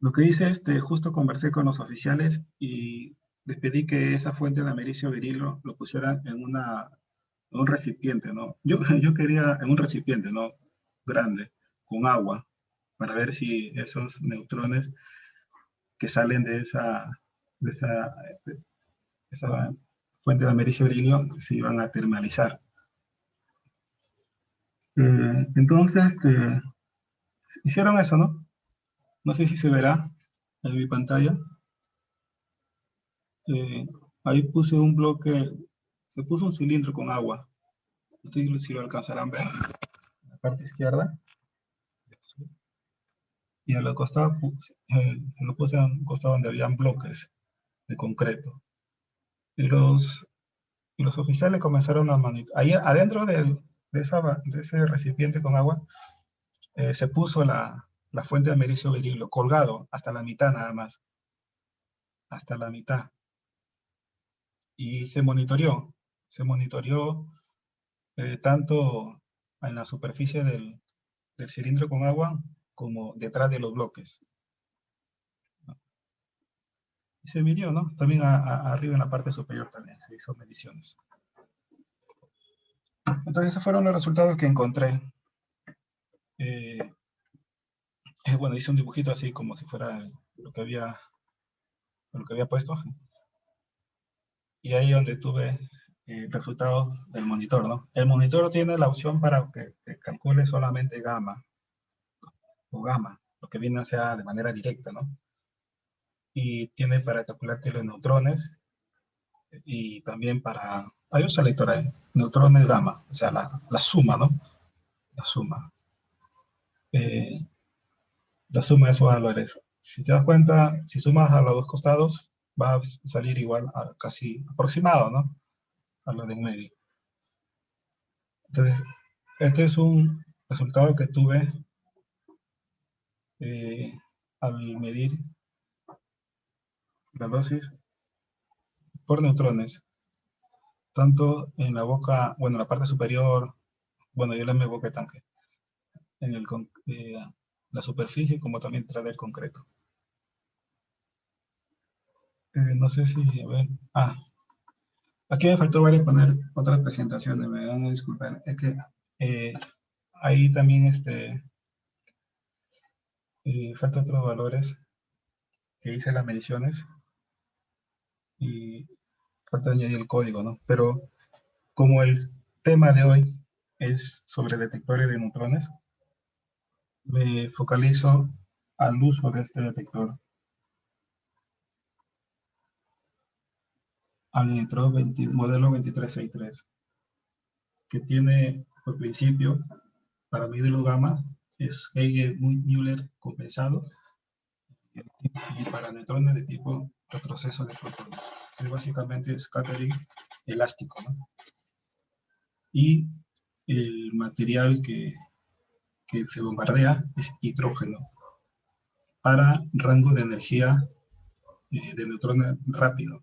Lo que hice es, justo conversé con los oficiales y les pedí que esa fuente de americio berilio lo pusieran en un recipiente, ¿no? Yo quería en un recipiente, ¿no? Grande, con agua, para ver si esos neutrones que salen de esa, de esa fuente de americio berilio se iban a termalizar. Entonces, hicieron eso, ¿no? No sé si se verá en mi pantalla. Eh, Ahí puse un bloque, se puso un cilindro con agua. Ustedes si lo alcanzarán a ver en la parte izquierda. Y al costado, se lo puse a un costado donde habían bloques de concreto. Y los oficiales comenzaron a monitorear. Ahí adentro de ese recipiente con agua, se puso la fuente de americio berilio, colgado hasta la mitad nada más. Hasta la mitad. Y se monitoreó. Se monitoreó tanto en la superficie del cilindro con agua como detrás de los bloques. Y se midió, ¿no? También arriba en la parte superior también se hizo mediciones. entonces esos fueron los resultados que encontré. Bueno, hice un dibujito así como si fuera lo que había puesto. Y ahí donde tuve resultados del monitor, ¿no? El monitor tiene la opción para que calcule solamente gamma o gamma, lo que viene sea de manera directa, ¿no? Y tiene para calcular neutrones y también para, hay un selector ahí, neutrones gamma, o sea, la suma, ¿no? La suma. La suma de esos valores. Si te das cuenta, si sumas a los dos costados, va a salir igual a casi aproximado, ¿no? A lo de en medio. Entonces, este es un resultado que tuve al medir la dosis por neutrones, tanto en la boca, bueno, la parte superior, bueno, yo le llamo boca de tanque, en la superficie como también tras del concreto. No sé si, a ver, aquí me faltó poner otras presentaciones, me van a disculpar, es que ahí también falta otros valores que hice las mediciones y falta añadir el código, ¿no? Pero como el tema de hoy es sobre detectores de neutrones, me focalizo al uso de este detector, al modelo 2363, que tiene por principio, para medir los gamma, es Geiger-Müller compensado, y para neutrones de tipo retroceso de fotones. Es básicamente scattering elástico, ¿no? Y el material que se bombardea es hidrógeno para rango de energía de neutrones rápido.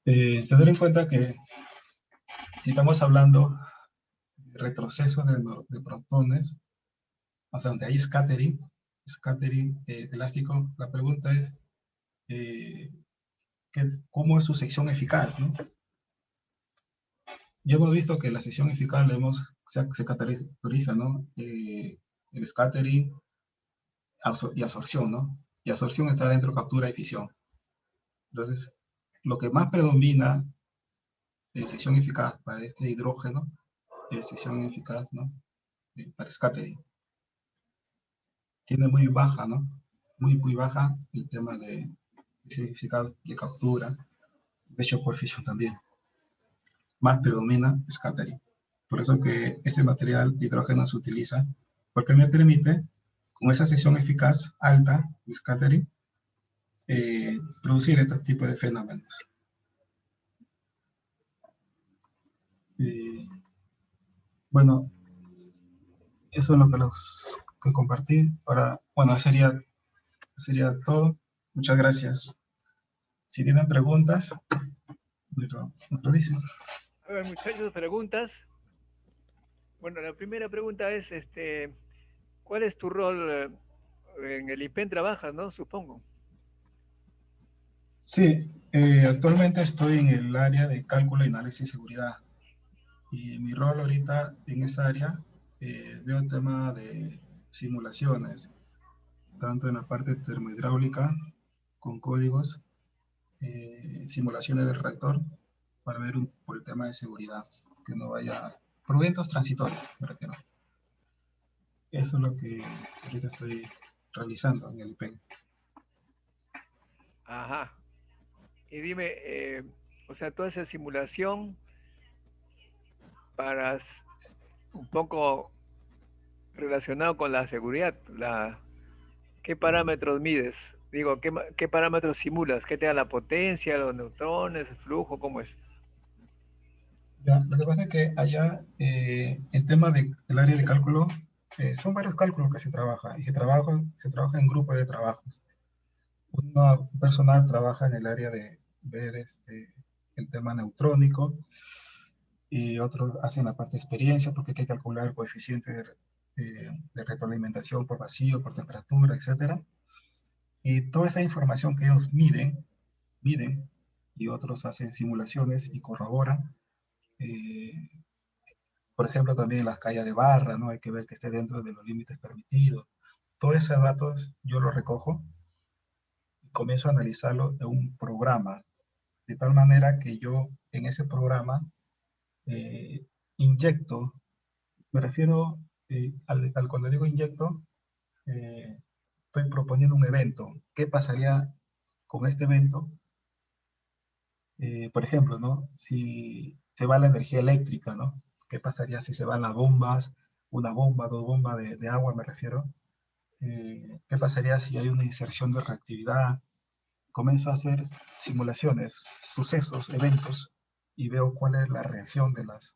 Tener en cuenta que si estamos hablando de retroceso de protones, hasta donde hay scattering elástico, la pregunta es ¿cómo es su sección eficaz, ¿no? Ya hemos visto que la sección eficaz se categoriza, ¿no? El scattering y absorción, ¿no? Y absorción está dentro de captura y fisión. Entonces, lo que más predomina en sección eficaz para este hidrógeno es sección eficaz, ¿no? Para scattering. Tiene muy baja, ¿no? Muy baja el tema de eficaz de captura, de hecho por fisión también. Más predomina scattering. Por eso que este material de hidrógeno se utiliza, porque me permite, con esa sección eficaz alta de scattering, producir este tipo de fenómenos. Bueno, eso es lo que compartí. Ahora, bueno, sería todo. Muchas gracias. Si tienen preguntas, me lo dicen. A ver, muchachos, preguntas. Bueno, la primera pregunta es, ¿cuál es tu rol en el IPEN? Trabajas, ¿no? Supongo. Sí, actualmente estoy en el área de cálculo, análisis y seguridad. Y mi rol ahorita en esa área, veo el tema de simulaciones, tanto en la parte termohidráulica, con códigos, simulaciones del reactor, para ver por el tema de seguridad, que no vaya por vientos transitorios, para que no. Eso es lo que ahorita estoy realizando en el IPEN. Ajá. Y dime, o sea, tú haces simulación para un poco relacionado con la seguridad. ¿Qué parámetros mides? Digo, ¿qué parámetros simulas? ¿Qué te da la potencia, los neutrones, el flujo? ¿Cómo es? Ya, lo que pasa es que allá el tema del área de cálculo, son varios cálculos que se trabaja y se trabaja en grupos de trabajos. Un personal trabaja en el área de ver el tema neutrónico y otros hacen la parte de experiencia porque hay que calcular el coeficiente de retroalimentación por vacío, por temperatura, etcétera. Y toda esa información que ellos miden y otros hacen simulaciones y corroboran, eh, por ejemplo, también las calles de barra, ¿no? Hay que ver que esté dentro de los límites permitidos. Todos esos datos yo los recojo y comienzo a analizarlo en un programa, de tal manera que yo en ese programa eh, inyecto, me refiero cuando digo inyecto, estoy proponiendo un evento. ¿Qué pasaría con este evento? Por ejemplo, ¿no? Si se va la energía eléctrica, ¿no? ¿Qué pasaría si se van las bombas? Una bomba, dos bombas de agua, me refiero. ¿Qué pasaría si hay una inserción de reactividad? Comienzo a hacer simulaciones, sucesos, eventos, y veo cuál es la reacción de las...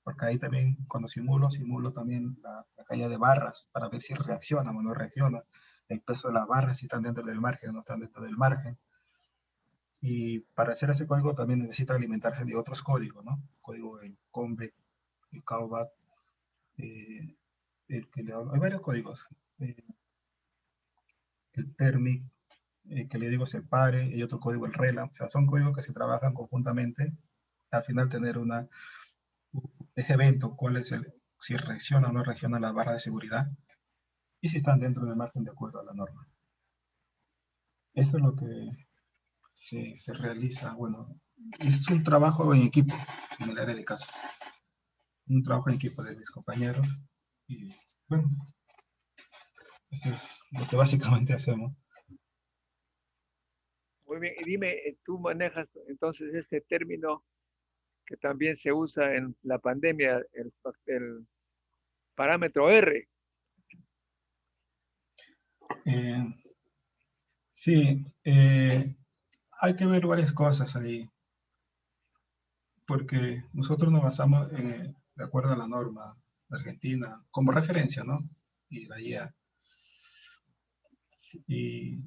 Porque ahí también, cuando simulo también la caída de barras para ver si reacciona o no reacciona. El peso de las barras, si están dentro del margen o no están dentro del margen. Y para hacer ese código también necesita alimentarse de otros códigos, ¿no? Código el Convec, el Cowbat, eh, el que le hablo. Hay varios códigos. Eh, el Thermic, que le digo separe, y otro código el RELA. O sea, son códigos que se trabajan conjuntamente. Al final tener ese evento, cuál es si reacciona o no reacciona la barra de seguridad, y si están dentro del margen de acuerdo a la norma. Eso es lo que se realiza. Bueno, es un trabajo en equipo en el área de casa. Un trabajo en equipo de mis compañeros. Y bueno, eso es lo que básicamente hacemos. Muy bien, y dime, tú manejas entonces este término que también se usa en la pandemia, el parámetro R. Eh, sí, hay que ver varias cosas ahí, porque nosotros nos basamos de acuerdo a la norma de Argentina, como referencia, ¿no? Y la guía. Y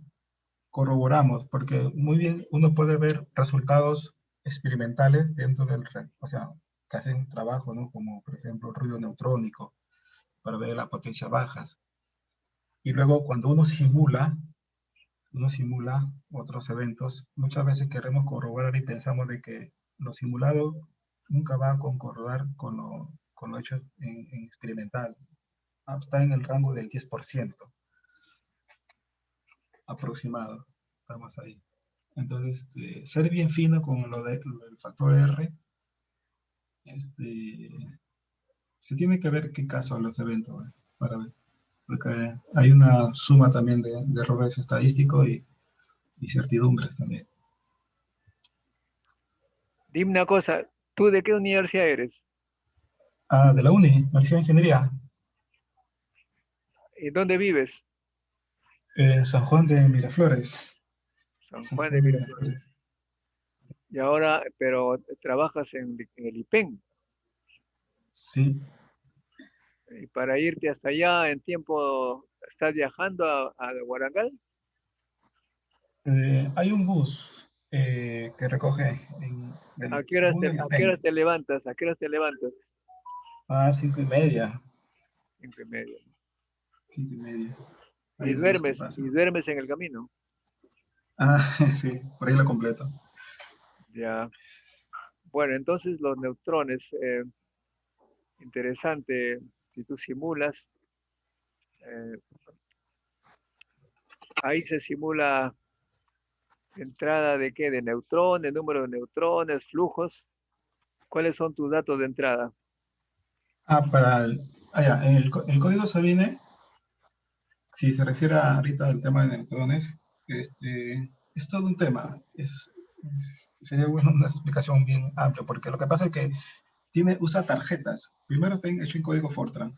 corroboramos, porque muy bien uno puede ver resultados experimentales dentro o sea, que hacen trabajo, ¿no? Como por ejemplo ruido neutrónico, para ver las potencias bajas. Y luego cuando uno simula otros eventos, muchas veces queremos corroborar y pensamos de que lo simulado nunca va a concordar con lo hecho en experimental. Está en el rango del 10% aproximado. Estamos ahí. Entonces, ser bien fino con lo del factor R, este, se tiene que ver qué caso los eventos, para ver, porque hay una suma también de errores estadísticos y certidumbres también. Dime una cosa, ¿tú de qué universidad eres? Ah, de la UNI, Universidad de Ingeniería, ¿Y dónde vives? San Juan de Miraflores. San San Juan de Juan de Miraflores. Miraflores. Y ahora, pero trabajas en el IPEN. Sí, Y para irte hasta allá en tiempo, ¿estás viajando a Guarangal? hay un bus que recoge ¿A del qué horas bus te, del a qué horas IPEN te levantas? ¿A qué horas te levantas? a 5:30, 5:30. 5:30. Hay Y un bus que duermes, pasa. y duermes en el camino. Ah, sí, por ahí lo completo. Ya. Bueno, entonces los neutrones, interesante, si tú simulas, eh, ahí se simula entrada de qué, de neutrones, número de neutrones, flujos. ¿Cuáles son tus datos de entrada? Ya, el código Sabine, si se refiere ahorita al tema de neutrones, es todo un tema. Sería bueno una explicación bien amplia, porque lo que pasa es que usa tarjetas. Primero está hecho en código Fortran.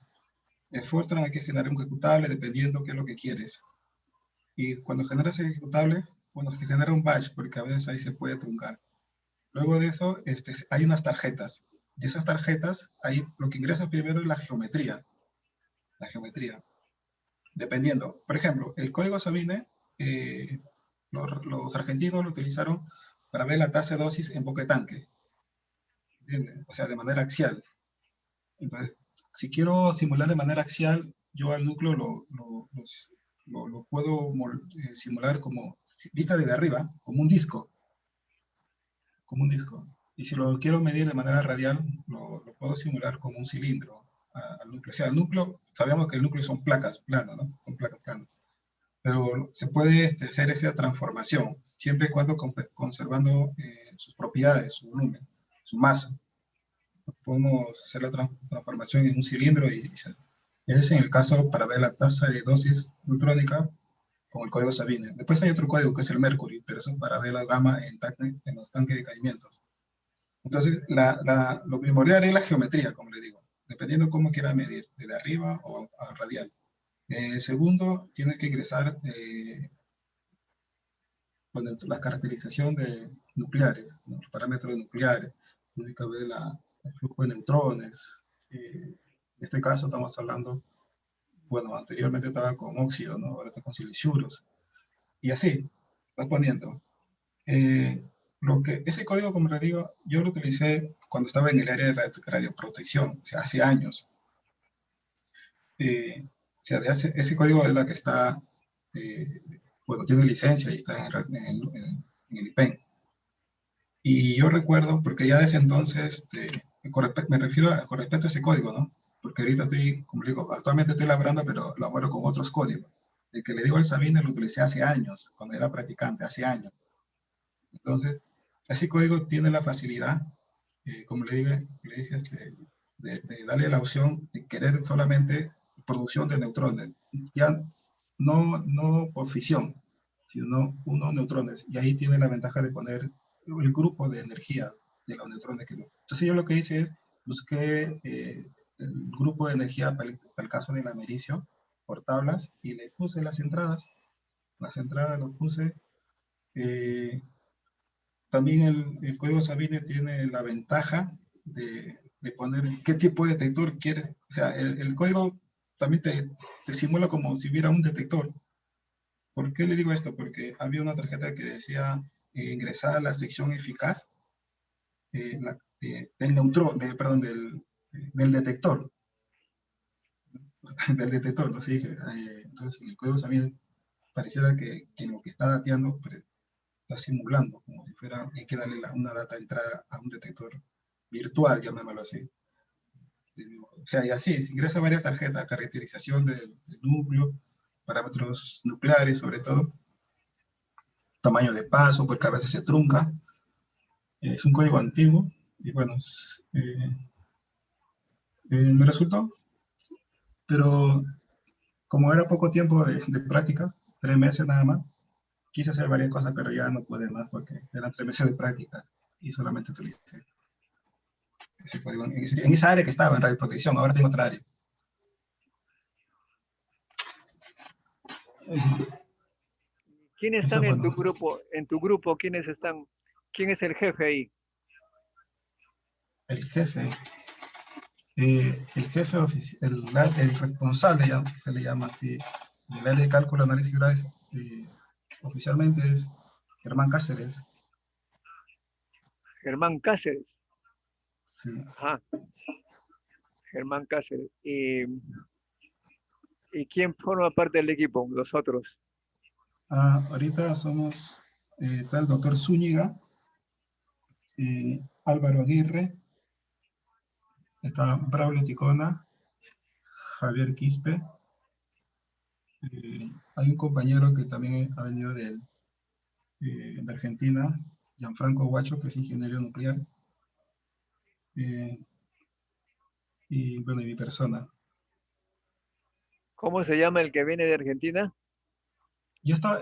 En Fortran hay que generar un ejecutable dependiendo qué es lo que quieres. Y cuando generas el ejecutable, bueno, se genera un batch, porque a veces ahí se puede truncar. Luego de eso, hay unas tarjetas. Y esas tarjetas, ahí lo que ingresa primero es la geometría. La geometría. Dependiendo. Por ejemplo, el código Sabine, eh, los argentinos lo utilizaron para ver la tasa de dosis en boca de tanque. ¿Entiendes? O sea, de manera axial. Entonces, si quiero simular de manera axial, yo al núcleo lo puedo simular como vista desde arriba, como un disco. Como un disco. Y si lo quiero medir de manera radial, lo puedo simular como un cilindro al núcleo. O sea, el núcleo, sabemos que el núcleo son placas planas, ¿no? Son placas planas. Pero se puede hacer esa transformación, siempre y cuando conservando sus propiedades, su volumen, su masa. Podemos hacer la transformación en un cilindro y ese es en el caso para ver la tasa de dosis neutrónica con el código Sabine. Después hay otro código que es el Mercury, pero eso es para ver la gamma en los tanques de caimientos. Entonces, lo primordial es la geometría, como le digo, dependiendo cómo quiera medir, desde arriba o a radial. Segundo, tienes que ingresar con la caracterización de nucleares, ¿no? Los parámetros nucleares, tienes que ver el flujo de neutrones. En este caso estamos hablando, bueno, anteriormente estaba con óxido, ¿no? Ahora está con siliciuros. Y así, vas poniendo. Eh, ese código, como les digo, yo lo utilicé cuando estaba en el área de radioprotección, o sea, hace años. O sea, ese código es la que está, eh, bueno, tiene licencia y está en el IPEN. Y yo recuerdo, porque ya desde entonces, me refiero con respecto a ese código, ¿no? Porque ahorita estoy, como digo, actualmente estoy laborando, pero laboro con otros códigos. El que le digo al Sabine lo utilicé hace años, cuando era practicante, hace años. Entonces, ese código tiene la facilidad, como le dije de darle la opción de querer solamente producción de neutrones, ya no por fisión, sino unos neutrones. Y ahí tiene la ventaja de poner el grupo de energía de los neutrones que no. Entonces yo lo que hice es, busqué el grupo de energía para el caso del americio por tablas y le puse las entradas. Las entradas lo puse. Eh, También el código Sabine tiene la ventaja de poner qué tipo de detector quieres. O sea, el código también te simula como si hubiera un detector. ¿Por qué le digo esto? Porque había una tarjeta que decía ingresar a la sección eficaz del neutrón, perdón, del detector. Del detector. Entonces dije, entonces el código Sabine pareciera que lo que está dateando pues, está simulando, como si fuera, hay que darle una data de entrada a un detector virtual, llamémoslo así. O sea, y así, se ingresa varias tarjetas, caracterización del núcleo, parámetros nucleares sobre todo, tamaño de paso, porque a veces se trunca. Es un código antiguo y bueno, me resultó, pero como era poco tiempo de práctica, 3 meses nada más, quise hacer varias cosas, pero ya no pude más porque eran 3 meses de práctica y solamente utilicé ese código en esa área que estaba en radioprotección. Ahora tengo otra área. ¿Quiénes Eso están es en bueno. tu grupo? En tu grupo, ¿quiénes están? ¿Quién es el jefe ahí? El jefe, el responsable, ya, se le llama así, del área de cálculo, análisis y graves, oficialmente es Germán Cáceres. Germán Cáceres. Sí. Ajá, Germán Cáceres. ¿Y quién forma parte del equipo? Los otros. Ahorita somos, está el doctor Zúñiga, Álvaro Aguirre, está Braulio Ticona, Javier Quispe. Hay un compañero que también ha venido de Argentina, Gianfranco Guacho, que es ingeniero nuclear. Y bueno, y mi persona. ¿Cómo se llama el que viene de Argentina?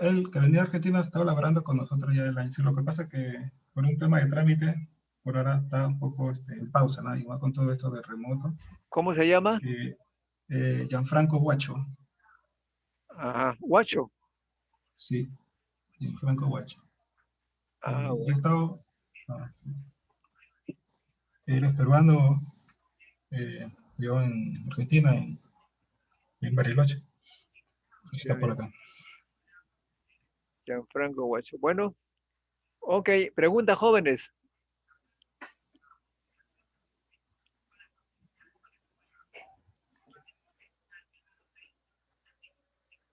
Él que venía de Argentina ha estado laborando con nosotros ya el año. Sí, lo que pasa es que por un tema de trámite, por ahora está un poco en pausa, ¿no? Igual con todo esto de remoto. ¿Cómo se llama? Gianfranco Guacho, Ajá, Guacho. sí, Gianfranco Guacho. Ah, Yo he bueno. estado, sí. Él es peruano, estudió en Argentina, en Bariloche, y Ya está por bien. acá. Gianfranco Guacho. Bueno, ok. Pregunta, jóvenes.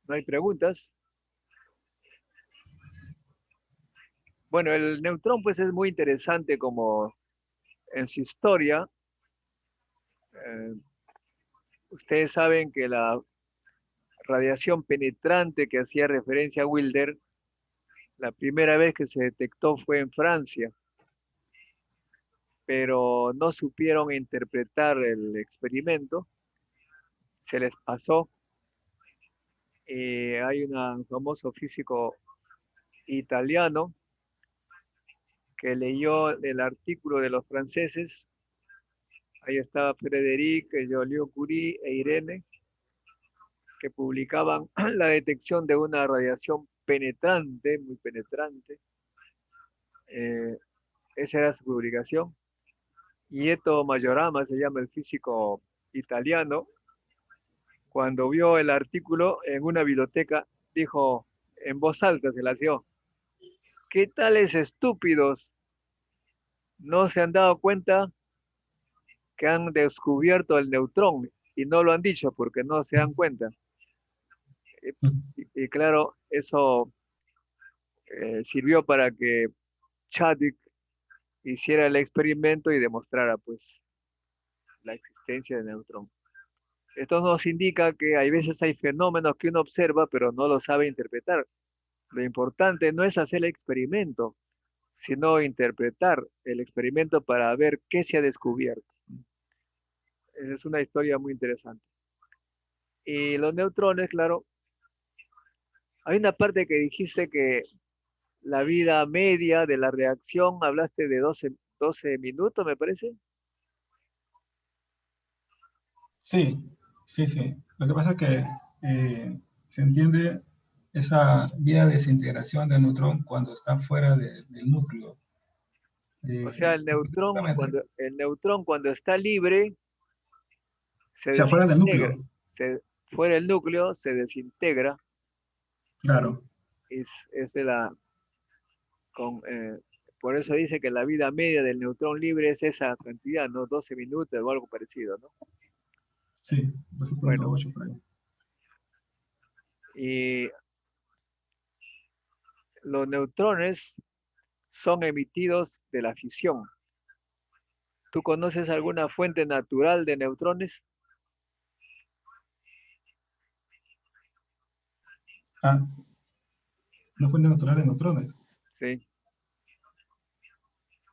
No hay preguntas. Bueno, el neutrón pues es muy interesante como en su historia, eh, ustedes saben que la radiación penetrante que hacía referencia a Wilder, la primera vez que se detectó fue en Francia, pero no supieron interpretar el experimento, se les pasó. Hay un famoso físico italiano que leyó el artículo de los franceses. Ahí estaba Frédéric, Joliot-Curie e Irene, que publicaban la detección de una radiación penetrante, muy penetrante. Eh, Esa era su publicación. Ieto Majorama se llama el físico italiano. Cuando vio el artículo en una biblioteca, dijo en voz alta, se la dio: ¿qué tales estúpidos no se han dado cuenta que han descubierto el neutrón y no lo han dicho porque no se dan cuenta? Y claro, eso sirvió para que Chadwick hiciera el experimento y demostrara pues la existencia del neutrón. Esto nos indica que hay veces hay fenómenos que uno observa pero no lo sabe interpretar. Lo importante no es hacer el experimento, sino interpretar el experimento para ver qué se ha descubierto. Esa es una historia muy interesante. Y los neutrones, claro, hay una parte que dijiste que la vida media de la reacción, hablaste de 12 minutos, me parece. Sí, sí, sí. Lo que pasa es que se entiende esa vía de desintegración del neutrón cuando está fuera del núcleo. O sea, Justamente, el neutrón cuando está libre se sea, fuera del desintegra, núcleo, fuera del núcleo se desintegra. claro. Es de la, con, por eso dice que la vida media del neutrón libre es esa cantidad, ¿no? 12 minutos o algo parecido, ¿no? Sí, Bueno, 12.8 por ahí. y los neutrones son emitidos de la fisión. ¿Tú conoces alguna fuente natural de neutrones? Ah, una fuente natural de neutrones. Sí.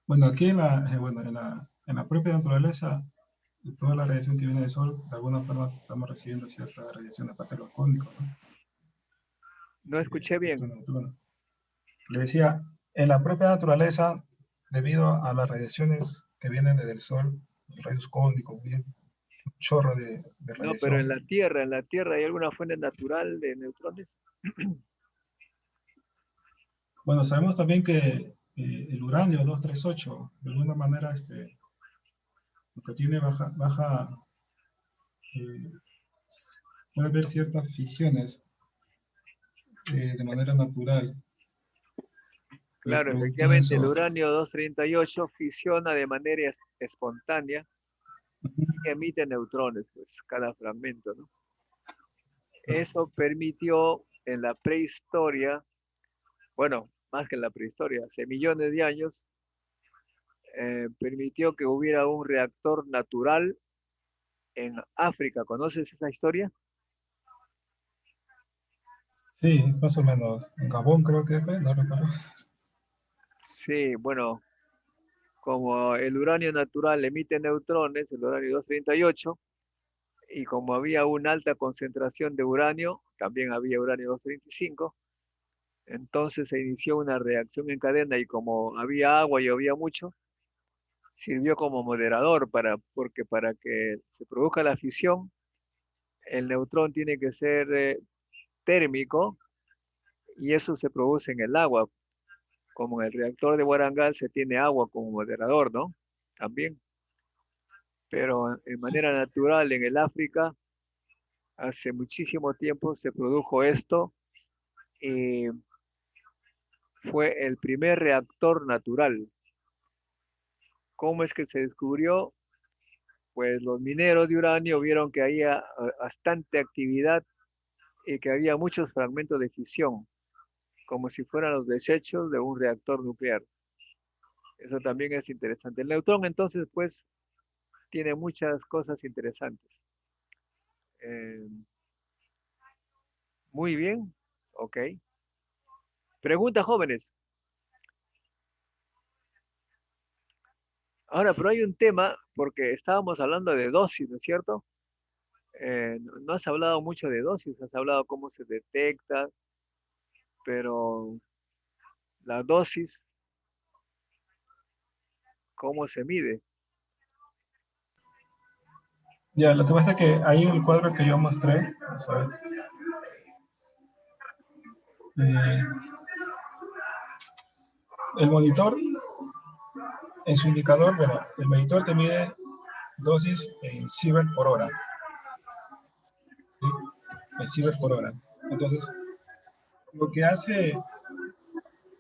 Bueno, aquí bueno, en la propia naturaleza, de toda la radiación que viene del Sol, de alguna forma estamos recibiendo cierta radiación de parte de los cósmicos, ¿no? No escuché bien. De neutrones. Le decía, en la propia naturaleza, debido a las radiaciones que vienen desde el Sol, los rayos cósmicos, bien, un chorro de No, pero radiación. en la Tierra hay alguna fuente natural de neutrones. Bueno, sabemos también que el uranio 238, de alguna manera, lo que tiene eh, puede haber ciertas fisiones de manera natural, Claro, producto de efectivamente, el eso. uranio 238 fisiona de manera espontánea y emite neutrones, pues, cada fragmento, ¿no? Eso permitió en la prehistoria, bueno, más que en la prehistoria, hace millones de años, permitió que hubiera un reactor natural en África. ¿Conoces esa historia? Sí, más o menos. En Gabón creo que fue, no recuerdo. Sí, bueno, como el uranio natural emite neutrones, el uranio 238, y como había una alta concentración de uranio, también había uranio 235, entonces se inició una reacción en cadena y como había agua y llovía mucho, sirvió como moderador porque para que se produzca la fisión, el neutrón tiene que ser térmico y eso se produce en el agua. Como en el reactor de Warangal se tiene agua como moderador, ¿no? También. Pero en Sí, manera natural en el África, hace muchísimo tiempo se produjo esto y fue el primer reactor natural. ¿Cómo es que se descubrió? Pues los mineros de uranio vieron que había bastante actividad y que había muchos fragmentos de fisión, como si fueran los desechos de un reactor nuclear. Eso también es interesante. El neutrón, entonces, pues, tiene muchas cosas interesantes. Eh, muy bien, ok. Pregunta, jóvenes. Ahora, pero hay un tema, porque estábamos hablando de dosis, ¿no es cierto? No has hablado mucho de dosis, has hablado cómo se detecta, pero la dosis, ¿cómo se mide? Ya, lo que pasa es que ahí en el cuadro que yo mostré, vamos a ver, eh, el monitor, en su indicador, bueno, el medidor te mide dosis en sievert por hora, ¿sí? En sievert por hora. Entonces, lo que hace,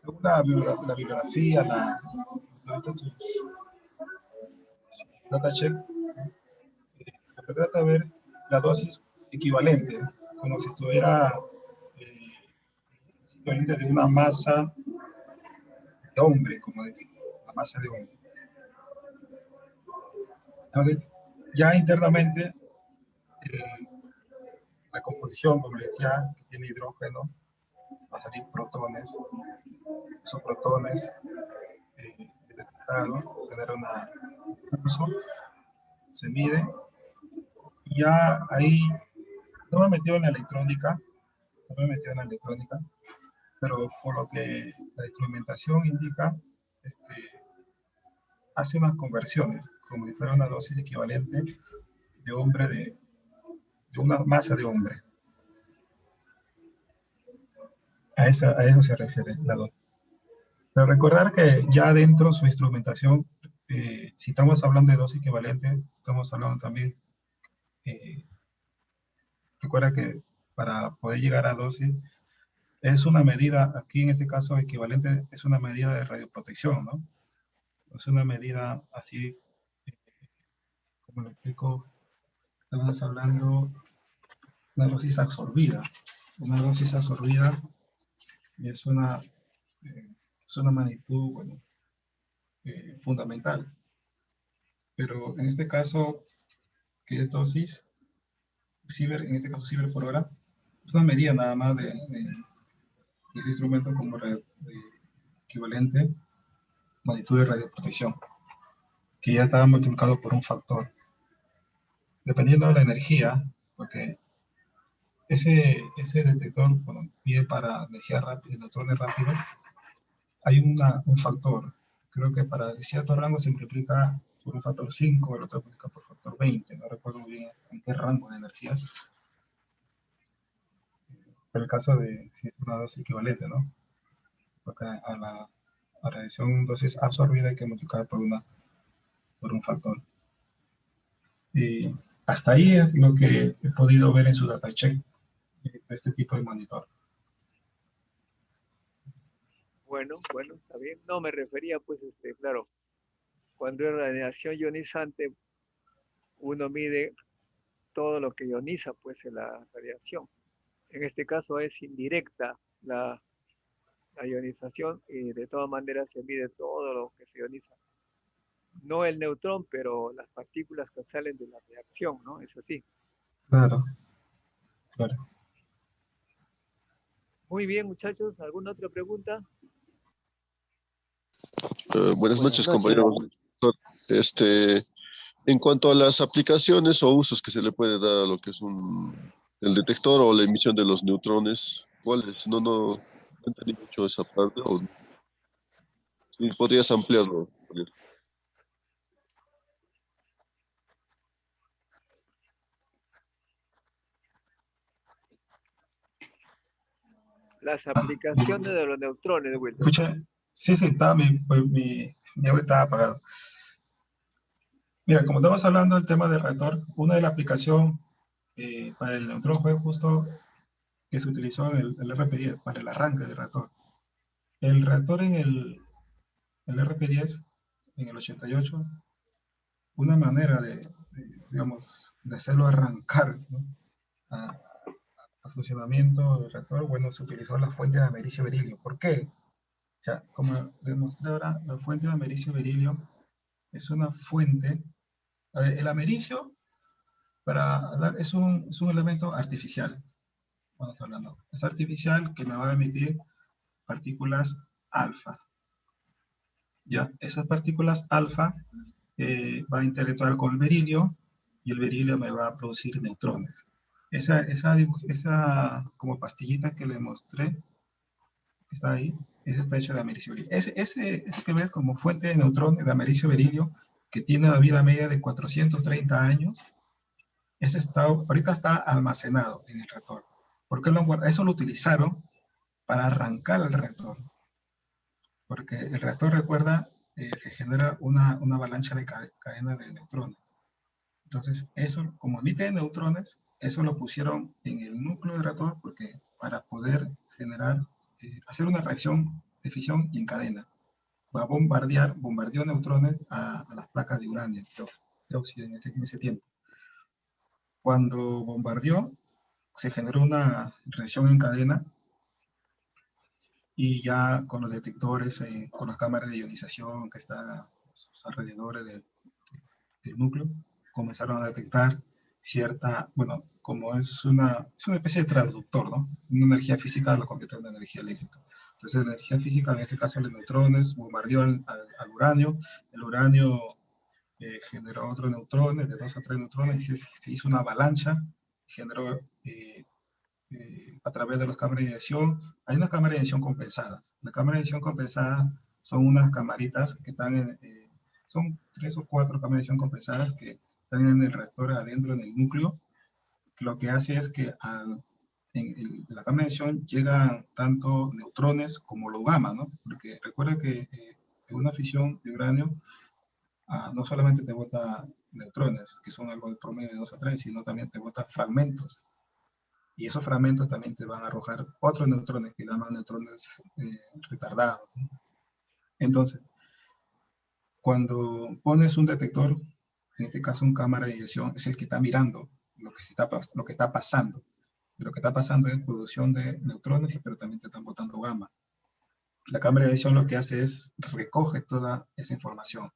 según la bibliografía, sus datacheck, lo que trata de ver la dosis equivalente, como si estuviera equivalente de una masa de hombre, como dice, la masa de hombre. Entonces, ya internamente, la composición, como les decía, que tiene hidrógeno, va a salir protones, esos protones detectado, genera un pulso, se mide, y ya ahí no me he metido en la electrónica, no me he metido en la electrónica, pero por lo que la instrumentación indica, este, hace unas conversiones, como si fuera una dosis equivalente de hombre, de una masa de hombre. A eso se refiere la dosis. Pero recordar que ya dentro su instrumentación, si estamos hablando de dosis equivalente, estamos hablando también, eh, recuerda que para poder llegar a dosis, es una medida, aquí en este caso equivalente, es una medida de radioprotección, ¿no? Es una medida así, como le explico, estamos hablando de una dosis absorbida. Una dosis absorbida es es una magnitud, bueno, fundamental. Pero en este caso, que es dosis, en este caso ciber por hora, es una medida nada más de ese instrumento como equivalente magnitud de radioprotección, que ya estaba multiplicado por un factor. Dependiendo de la energía, porque ese detector, bueno, pide para energía rápida, neutrones rápidos, hay un factor. Creo que para cierto rango se multiplica por un factor 5, el otro multiplica por factor 20. No recuerdo muy bien en qué rango de energías. Pero el caso de si es una dosis equivalente, ¿no? Porque a la radiación dosis absorbida hay que multiplicar por un factor. Y hasta ahí es lo que he podido ver en su datacheck de este tipo de monitor. Bueno, bueno, está bien. No, me refería, pues, claro, cuando es radiación ionizante, uno mide todo lo que ioniza, pues, en la radiación. En este caso es indirecta la ionización y de todas maneras se mide todo lo que se ioniza. No el neutrón, pero las partículas que salen de la reacción, ¿no? Es así. Claro, claro. Muy bien, muchachos. ¿Alguna otra pregunta? Buenas Buenas noches, noches. compañero. Este, en cuanto a las aplicaciones o usos que se le puede dar a lo que es el detector o la emisión de los neutrones, ¿cuáles? No entendí mucho esa parte. O, si podrías ampliarlo. Las aplicaciones de los neutrones, Wilton. Escucha, sí, sí, estaba, mi audio estaba apagado. Mira, como estamos hablando del tema del reactor, una de las aplicaciones para el neutrón fue justo que se utilizó en el RP10 para el arranque del reactor. El reactor el RP10, en el 88, una manera digamos, de hacerlo arrancar, ¿no? a funcionamiento del reactor, bueno, se utilizó la fuente de americio berilio. ¿Por qué? sea, como demostré ahora, la fuente de americio berilio es una fuente. A ver, el americio, para hablar, es un elemento artificial. Vamos hablando. Es artificial que me va a emitir partículas alfa. Ya, esas partículas alfa va a interactuar con el berilio y el berilio me va a producir neutrones. Esa como pastillita que le mostré, que está ahí, esa está hecha de americio berilio. Ese que ves como fuente de neutrones de americio berilio, que tiene una vida media de 430 años, ese está, ahorita está almacenado en el reactor. ¿Por qué eso lo utilizaron para arrancar el reactor? Porque el reactor, recuerda, se genera una avalancha de cadena de neutrones. Entonces, eso, como emite neutrones, eso lo pusieron en el núcleo del reactor porque para poder generar, hacer una reacción de fisión y en cadena. Va a bombardeó neutrones a las placas de uranio, de óxido en ese tiempo. Cuando bombardeó, se generó una reacción en cadena y ya con los detectores, con las cámaras de ionización que están a sus alrededores del núcleo, comenzaron a detectar cierta, bueno, como es una especie de traductor, ¿no? Una energía física lo convierte en una energía eléctrica. Entonces, la energía física, en este caso los neutrones, bombardeó al uranio, el uranio generó otros neutrones, de 2 a 3 neutrones, y se hizo una avalancha, generó a través de las cámaras de inyección. Hay unas cámaras de inyección compensadas. Las cámaras de inyección compensadas son unas camaritas que están son 3 o 4 cámaras de inyección compensadas que están en el reactor adentro, en el núcleo. Lo que hace es que en la cámara de inyección llegan tanto neutrones como los gamma, ¿no? Porque recuerda que en una fisión de uranio no solamente te bota neutrones, que son algo de promedio de 2 a 3, sino también te bota fragmentos. Y esos fragmentos también te van a arrojar otros neutrones que llaman neutrones retardados, ¿no? Entonces, cuando pones un detector, en este caso un cámara de inyección, es el que está mirando lo que está pasando. Y lo que está pasando es producción de neutrones, pero también te están botando gamma. La cámara de inyección lo que hace es recoge toda esa información.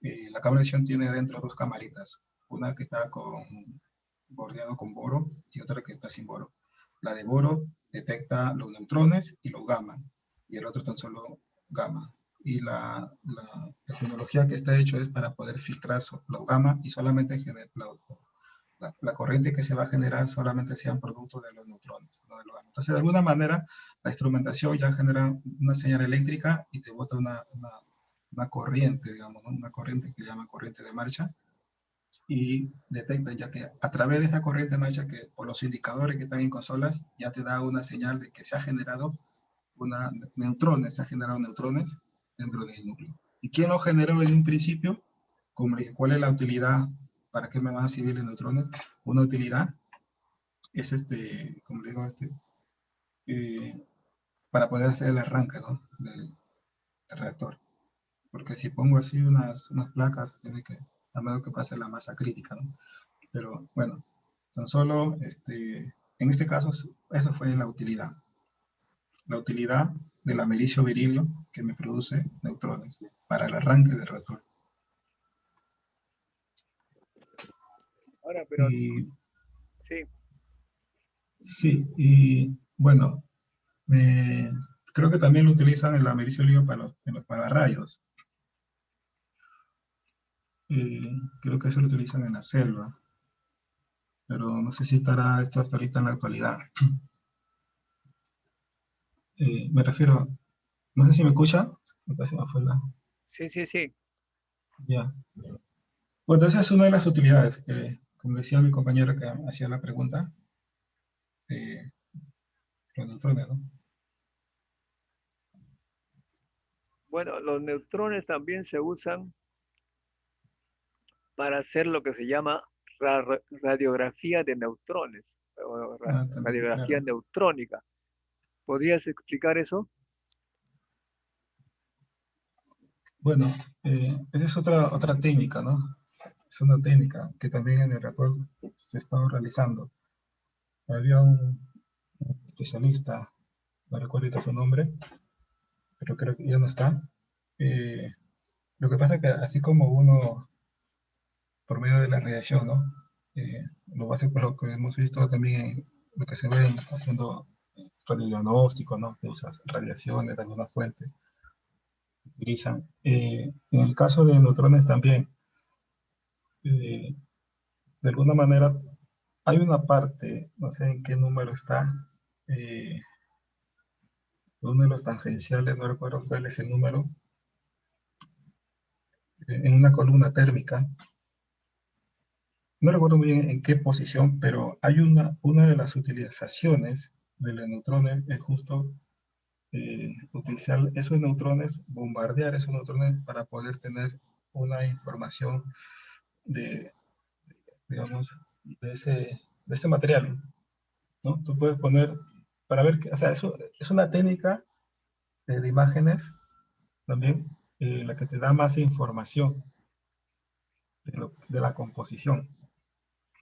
La cámara de inyección tiene adentro 2 camaritas, una que está bordeado con boro y otra que está sin boro. La de boro detecta los neutrones y los gamma, y el otro tan solo gamma. Y la tecnología que está hecho es para poder filtrar los gamma y solamente la corriente que se va a generar solamente sean productos de los neutrones, no de los gamma. Entonces, de alguna manera, la instrumentación ya genera una señal eléctrica y te bota una corriente, digamos, ¿no? Una corriente que llama corriente de marcha, y detectan ya que a través de esa corriente de marcha, que por los indicadores que están en consolas, ya te da una señal de que se ha generado se han generado neutrones dentro del núcleo. ¿Y quién lo generó en un principio? Como le dije, ¿cuál es la utilidad? ¿Para qué me van a servir los neutrones? Una utilidad es como le digo, para poder hacer el arranque, ¿no? del reactor. Porque si pongo así unas placas, tiene que, a menos que pase la masa crítica, ¿no? Pero bueno, tan solo, en este caso, eso fue la utilidad. La utilidad del americio berilio que me produce neutrones para el arranque del reactor. Ahora, pero Y sí, sí, y bueno, creo que también lo utilizan el americio berilio en los pararrayos. Creo que eso lo utilizan en la selva, pero no sé si estará esto hasta ahorita en la actualidad. Me refiero, no sé si me escucha. Casi me fue sí, sí, sí. ya. Bueno, esa es una de las utilidades que, como decía mi compañero que hacía la pregunta, los neutrones, ¿no? Bueno, los neutrones también se usan para hacer lo que se llama radiografía de neutrones, o También, radiografía claro. neutrónica. ¿Podrías explicar eso? Bueno, esa es otra técnica, ¿no? Es una técnica que también en el reactor se está realizando. Había un especialista, no recuerdo su nombre, pero creo que ya no está. Lo que pasa es que así como uno, por medio de la radiación, ¿no? Lo básico, lo que hemos visto también en lo que se ve haciendo radiodiagnóstico, ¿no? Que usa radiaciones de alguna fuente, utilizan. En el caso de neutrones también, eh, de alguna manera, hay una parte, no sé en qué número está, eh, uno de los tangenciales, no recuerdo cuál es el número, en una columna térmica, no recuerdo muy bien en qué posición, pero hay una de las utilizaciones de los neutrones es justo utilizar esos neutrones, bombardear esos neutrones para poder tener una información de, digamos, de ese material, ¿no? Tú puedes poner, para ver, o sea, eso es una técnica de imágenes también, la que te da más información de la composición.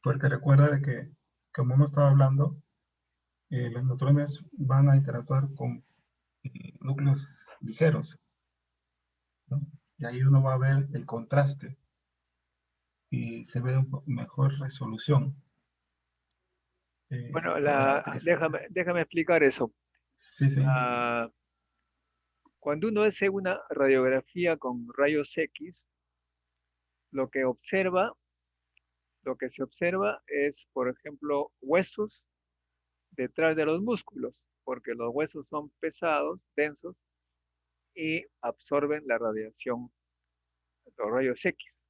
Porque recuerda de que, como hemos estado hablando, los neutrones van a interactuar con núcleos ligeros, ¿no? Y ahí uno va a ver el contraste y se ve mejor resolución. Bueno, Característica. déjame explicar eso. Sí, sí. La- Cuando uno hace una radiografía con rayos X, lo que observa, lo que se observa es, por ejemplo, huesos detrás de los músculos, porque los huesos son pesados, densos, y absorben la radiación, los rayos X,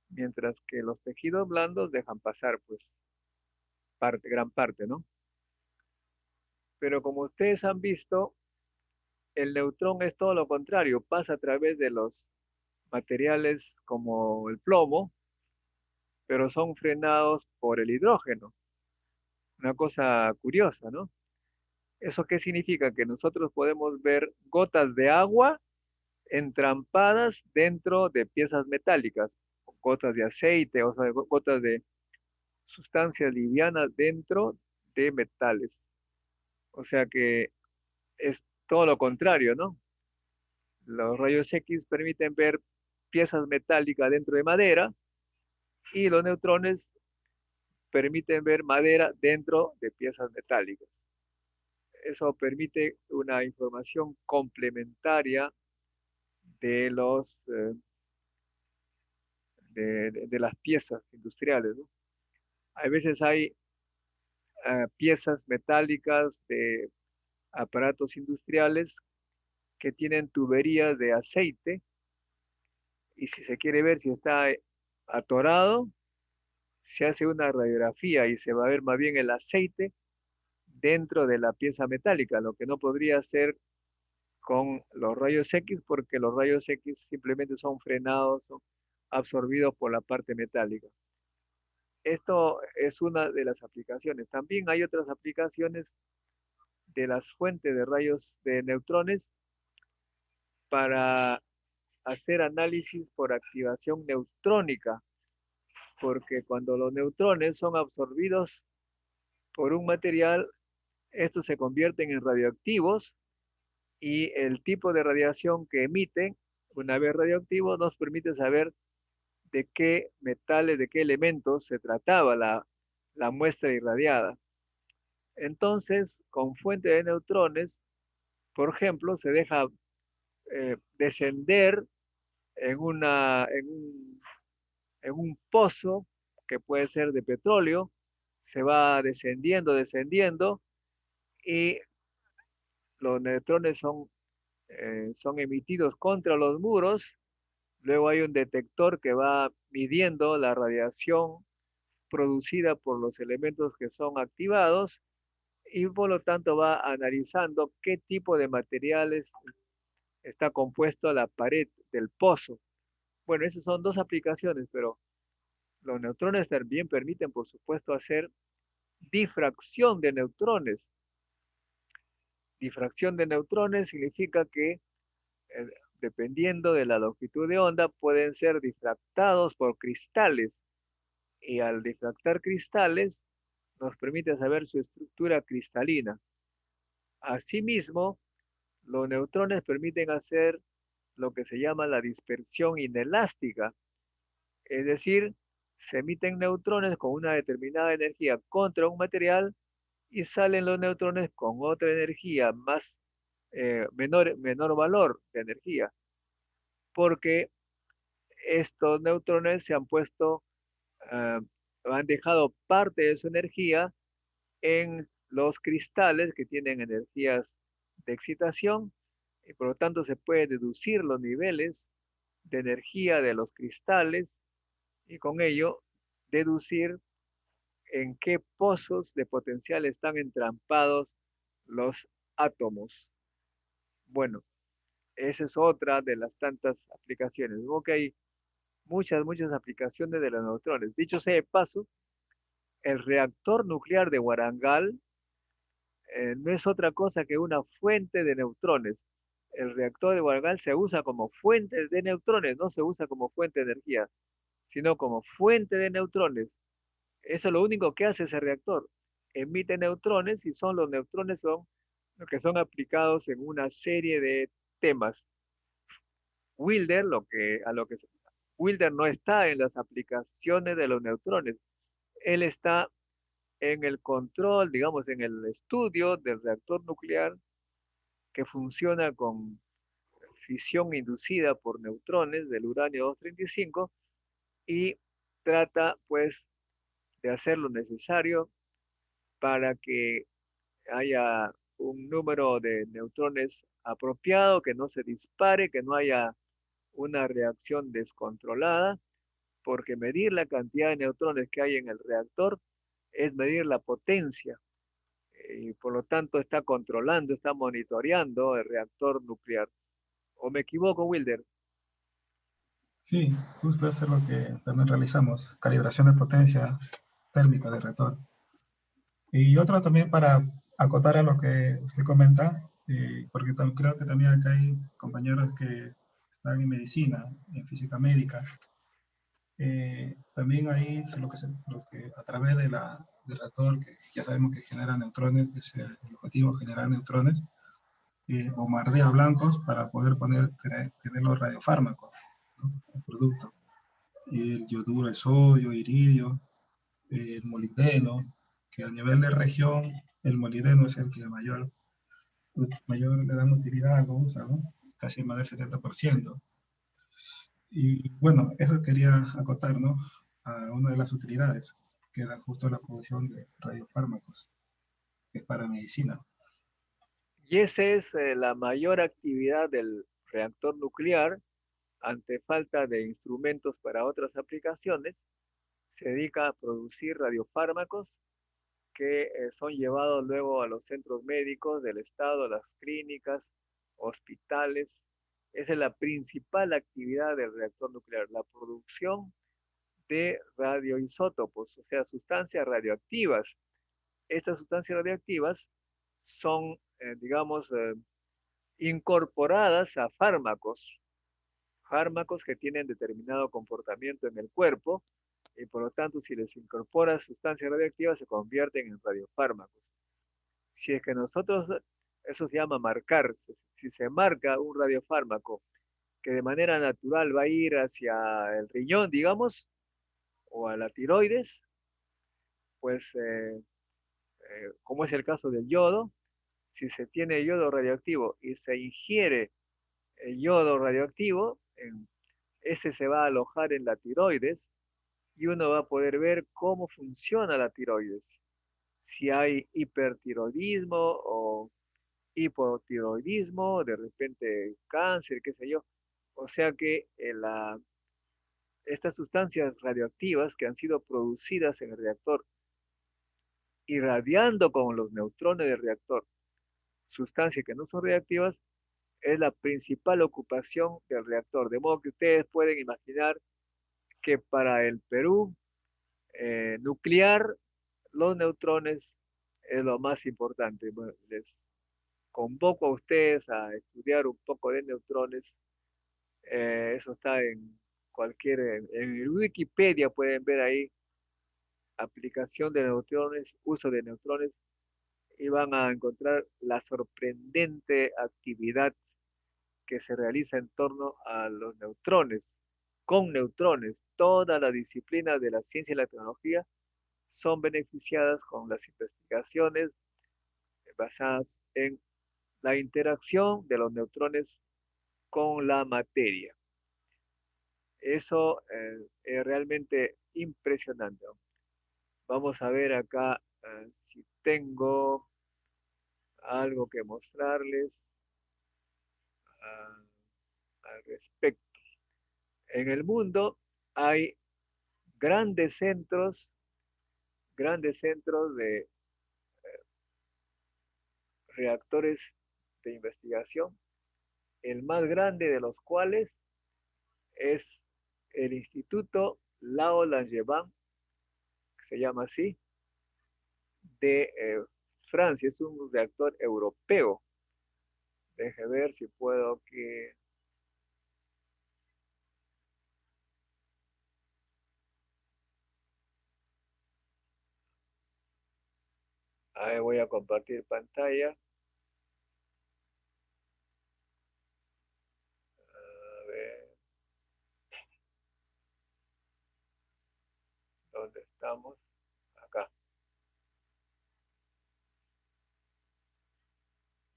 mientras que los tejidos blandos dejan pasar, pues, gran parte, ¿no? Pero como ustedes han visto, el neutrón es todo lo contrario, pasa a través de los materiales como el plomo, pero son frenados por el hidrógeno. Una cosa curiosa, ¿no? ¿Eso qué significa? Que nosotros podemos ver gotas de agua entrampadas dentro de piezas metálicas, gotas de aceite, o sea, gotas de sustancias livianas dentro de metales. O sea que es todo lo contrario, ¿no? Los rayos X permiten ver piezas metálicas dentro de madera y los neutrones permiten ver madera dentro de piezas metálicas. Eso permite una información complementaria de de las piezas industriales, ¿no? A veces hay piezas metálicas de aparatos industriales que tienen tuberías de aceite y si se quiere ver si está atorado, se hace una radiografía y se va a ver más bien el aceite dentro de la pieza metálica, lo que no podría ser con los rayos X porque los rayos X simplemente son frenados, son absorbidos por la parte metálica. Esto es una de las aplicaciones. También hay otras aplicaciones de las fuentes de rayos de neutrones para hacer análisis por activación neutrónica, porque cuando los neutrones son absorbidos por un material, estos se convierten en radioactivos y el tipo de radiación que emiten, una vez radioactivos, nos permite saber de qué metales, de qué elementos se trataba la muestra irradiada. Entonces, con fuente de neutrones, por ejemplo, se deja descender en, en un pozo que puede ser de petróleo, se va descendiendo, descendiendo, y los neutrones son emitidos contra los muros. Luego hay un detector que va midiendo la radiación producida por los elementos que son activados y por lo tanto va analizando qué tipo de materiales está compuesto la pared del pozo. Bueno, esas son dos aplicaciones, pero los neutrones también permiten, por supuesto, hacer difracción de neutrones. Difracción de neutrones significa que eh, dependiendo de la longitud de onda pueden ser difractados por cristales y al difractar cristales nos permite saber su estructura cristalina. Asimismo, Los neutrones permiten hacer lo que se llama la dispersión inelástica, es decir, se emiten neutrones con una determinada energía contra un material y salen los neutrones con otra energía más menor valor de energía, porque estos neutrones se han puesto, ah, han dejado parte de su energía en los cristales que tienen energías de excitación y por lo tanto se puede deducir los niveles de energía de los cristales y con ello deducir en qué pozos de potencial están entrampados los átomos. Bueno, esa es otra de las tantas aplicaciones. Luego que hay muchas aplicaciones de los neutrones. Dicho sea de paso, el reactor nuclear de Warangal no es otra cosa que una fuente de neutrones. El reactor de Warangal se usa como fuente de neutrones, no se usa como fuente de energía, sino como fuente de neutrones. Eso es lo único que hace ese reactor. Emite neutrones y son los neutrones son los que son aplicados en una serie de temas. Wilder, Wilder no está en las aplicaciones de los neutrones. Él está en el control, digamos, en el estudio del reactor nuclear que funciona con fisión inducida por neutrones del uranio 235 y trata, pues, de hacer lo necesario para que haya un número de neutrones apropiado, que no se dispare, que no haya una reacción descontrolada, porque medir la cantidad de neutrones que hay en el reactor es medir la potencia y por lo tanto está controlando, está monitoreando el reactor nuclear. ¿O me equivoco, Wilder? Sí, justo eso es lo que también realizamos, calibración de potencia térmica del reactor. Y otro también para acotar a lo que usted comenta, porque creo que también acá hay compañeros que están en medicina, en física médica. También ahí lo que a través del reactor, que ya sabemos que genera neutrones, es el objetivo generar neutrones, bombardea blancos para poder tener los radiofármacos, ¿no? El producto. El yoduro, el sodio, iridio, el molibdeno, que a nivel de región, el molibdeno es el que mayor le dan utilidad, lo usa, ¿no? Casi más del 70%. Y bueno, eso quería acotar, ¿no? A una de las utilidades, que era justo la producción de radiofármacos, que es para medicina. Y esa es la mayor actividad del reactor nuclear ante falta de instrumentos para otras aplicaciones. Se dedica a producir radiofármacos que son llevados luego a los centros médicos del estado, las clínicas, hospitales. Esa es la principal actividad del reactor nuclear, la producción de radioisótopos, o sea, sustancias radioactivas. Estas sustancias radioactivas son, digamos, incorporadas a fármacos que tienen determinado comportamiento en el cuerpo y por lo tanto si les incorpora sustancias radioactivas se convierten en radiofármacos. Si es que nosotros, eso se llama marcar, si se marca un radiofármaco que de manera natural va a ir hacia el riñón, digamos, o a la tiroides, pues como es el caso del yodo, si se tiene yodo radioactivo y se ingiere el yodo radioactivo, ese se va a alojar en la tiroides y uno va a poder ver cómo funciona la tiroides. Si hay hipertiroidismo o hipotiroidismo, de repente cáncer, qué sé yo. O sea que estas sustancias radioactivas que han sido producidas en el reactor, irradiando con los neutrones del reactor, sustancias que no son reactivas, es la principal ocupación del reactor. De modo que ustedes pueden imaginar que para el Perú nuclear, los neutrones es lo más importante. Bueno, les convoco a ustedes a estudiar un poco de neutrones. Eso está en Wikipedia pueden ver ahí aplicación de neutrones, uso de neutrones. y van a encontrar la sorprendente actividad que se realiza en torno a los neutrones, con neutrones. Toda la disciplina de la ciencia y la tecnología son beneficiadas con las investigaciones basadas en la interacción de los neutrones con la materia. Eso es realmente impresionante. Vamos a ver acá si tengo algo que mostrarles al respecto. En el mundo hay grandes centros de reactores de investigación, el más grande de los cuales es el Instituto Lao Langevin, que se llama así, de Francia. Es un reactor europeo. Deje ver si puedo que... Ahí voy a compartir pantalla. A ver, ¿dónde estamos? Acá.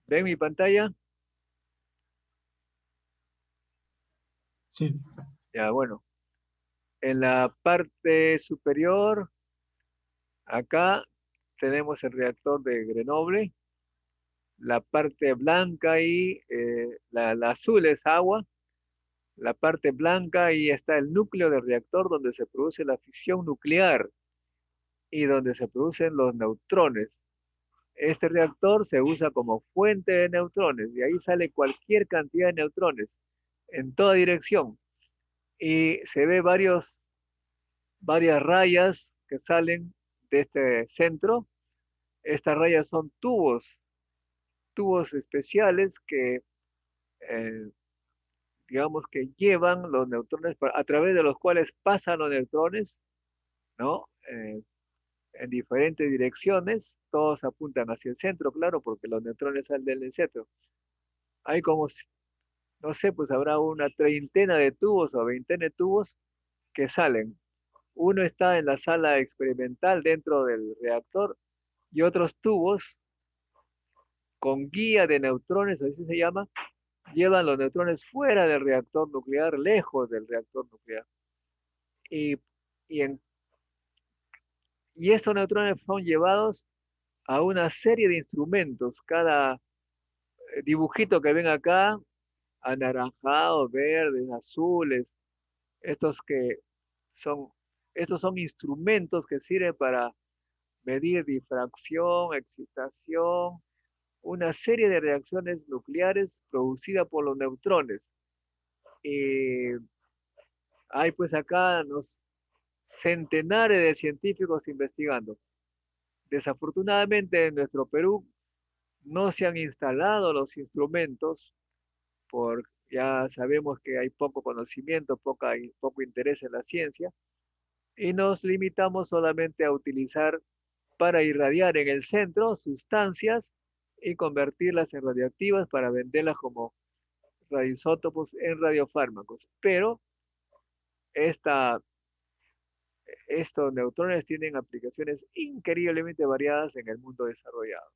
¿Ven mi pantalla? Sí, Ya, bueno. En la parte superior, acá tenemos el reactor de Grenoble. La parte blanca y la azul es agua. La parte blanca y está el núcleo del reactor donde se produce la fisión nuclear y donde se producen los neutrones. Este reactor se usa como fuente de neutrones y ahí sale cualquier cantidad de neutrones en toda dirección. Y se ve varias rayas que salen de este centro. Estas rayas son tubos especiales que, eh, digamos, que llevan los neutrones a través de los cuales pasan los neutrones, ¿no? En diferentes direcciones, todos apuntan hacia el centro, claro, porque los neutrones salen del centro. Hay como, no sé, pues habrá una treintena de tubos o veintena de tubos que salen. Uno está en la sala experimental dentro del reactor y otros tubos con guía de neutrones, así se llama, llevan los neutrones fuera del reactor nuclear, lejos del reactor nuclear. Y, y, en, y estos neutrones son llevados a una serie de instrumentos. Cada dibujito que ven acá, anaranjados, verdes, azules, estos que son, estos son instrumentos que sirven para medir difracción, excitación, una serie de reacciones nucleares producidas por los neutrones. Y hay pues acá centenares de científicos investigando. Desafortunadamente en nuestro Perú no se han instalado los instrumentos, porque ya sabemos que hay poco conocimiento, poco interés en la ciencia, y nos limitamos solamente a utilizar para irradiar en el centro sustancias y convertirlas en radioactivas para venderlas como radioisótopos en radiofármacos. Pero esta, estos neutrones tienen aplicaciones increíblemente variadas en el mundo desarrollado.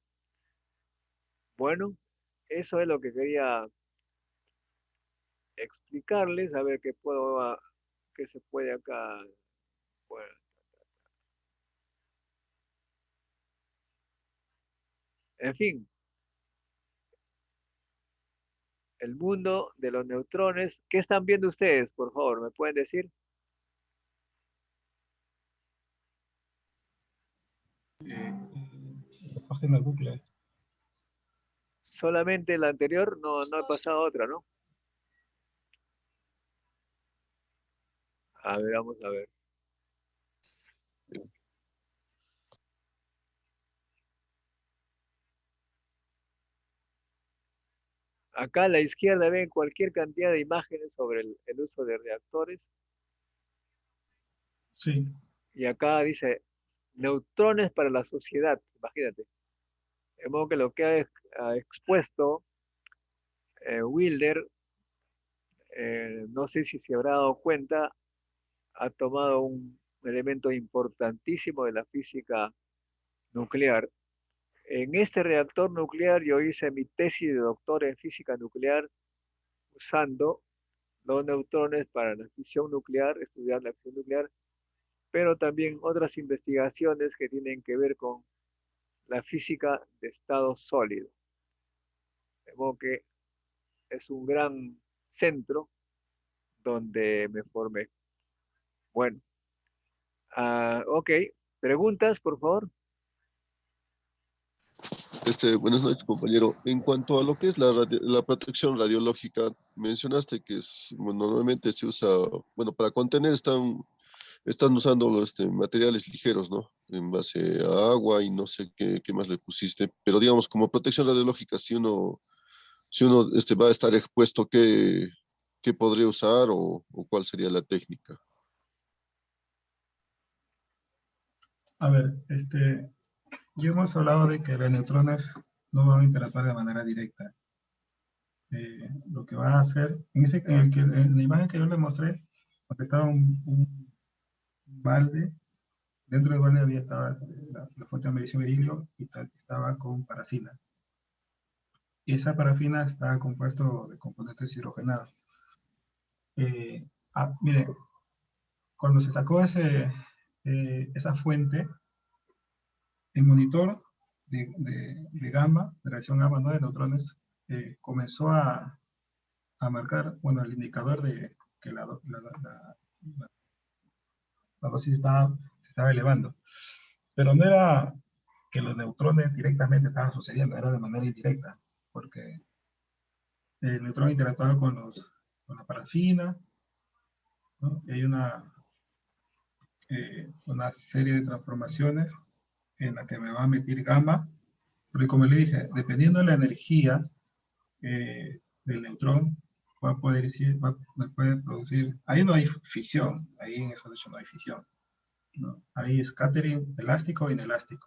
Bueno, eso es lo que quería explicarles, a ver qué se puede acá. Bueno, en fin, el mundo de los neutrones. ¿Qué están viendo ustedes, por favor? ¿Me pueden decir? la página Google. Solamente la anterior, no he pasado a otra, ¿no? A ver, vamos a ver. Acá a la izquierda ven cualquier cantidad de imágenes sobre el uso de reactores. Sí, Y acá dice neutrones para la sociedad. Imagínate. De modo que lo que ha expuesto Wilder, no sé si se habrá dado cuenta, ha tomado un elemento importantísimo de la física nuclear. En este reactor nuclear yo hice mi tesis de doctor en física nuclear usando los neutrones para la fisión nuclear, estudiar la fisión nuclear, pero también otras investigaciones que tienen que ver con la física de estado sólido. De modo que es un gran centro donde me formé. Bueno, ok. ¿Preguntas, por favor? Buenas noches, compañero. En cuanto a lo que es la protección radiológica, mencionaste que bueno, normalmente se usa, bueno, para contener están usando materiales ligeros, ¿no? En base a agua y no sé qué más le pusiste. Pero digamos, como protección radiológica, si uno va a estar expuesto, ¿qué podría usar o cuál sería la técnica? A ver, ya hemos hablado de que los neutrones no van a interactuar de manera directa. Lo que va a hacer, en la imagen que yo les mostré, donde estaba un balde, dentro del balde estaba la fuente de medición berilio y estaba con parafina. Y esa parafina está compuesto de componentes hidrogenados. Mire, cuando se sacó esa fuente, el monitor de gamma, de reacción gamma, ¿no? De neutrones, comenzó a marcar, bueno, el indicador de que la dosis se estaba elevando. Pero no era que los neutrones directamente estaban sucediendo, era de manera indirecta, porque el neutrón interactuaba con la parafina, ¿no? Y hay una serie de transformaciones en la que me va a emitir gamma, porque como le dije, dependiendo de la energía del neutrón, me puede producir, ahí no hay fisión, ahí en eso de hecho no hay fisión, ¿no? Hay scattering elástico e inelástico.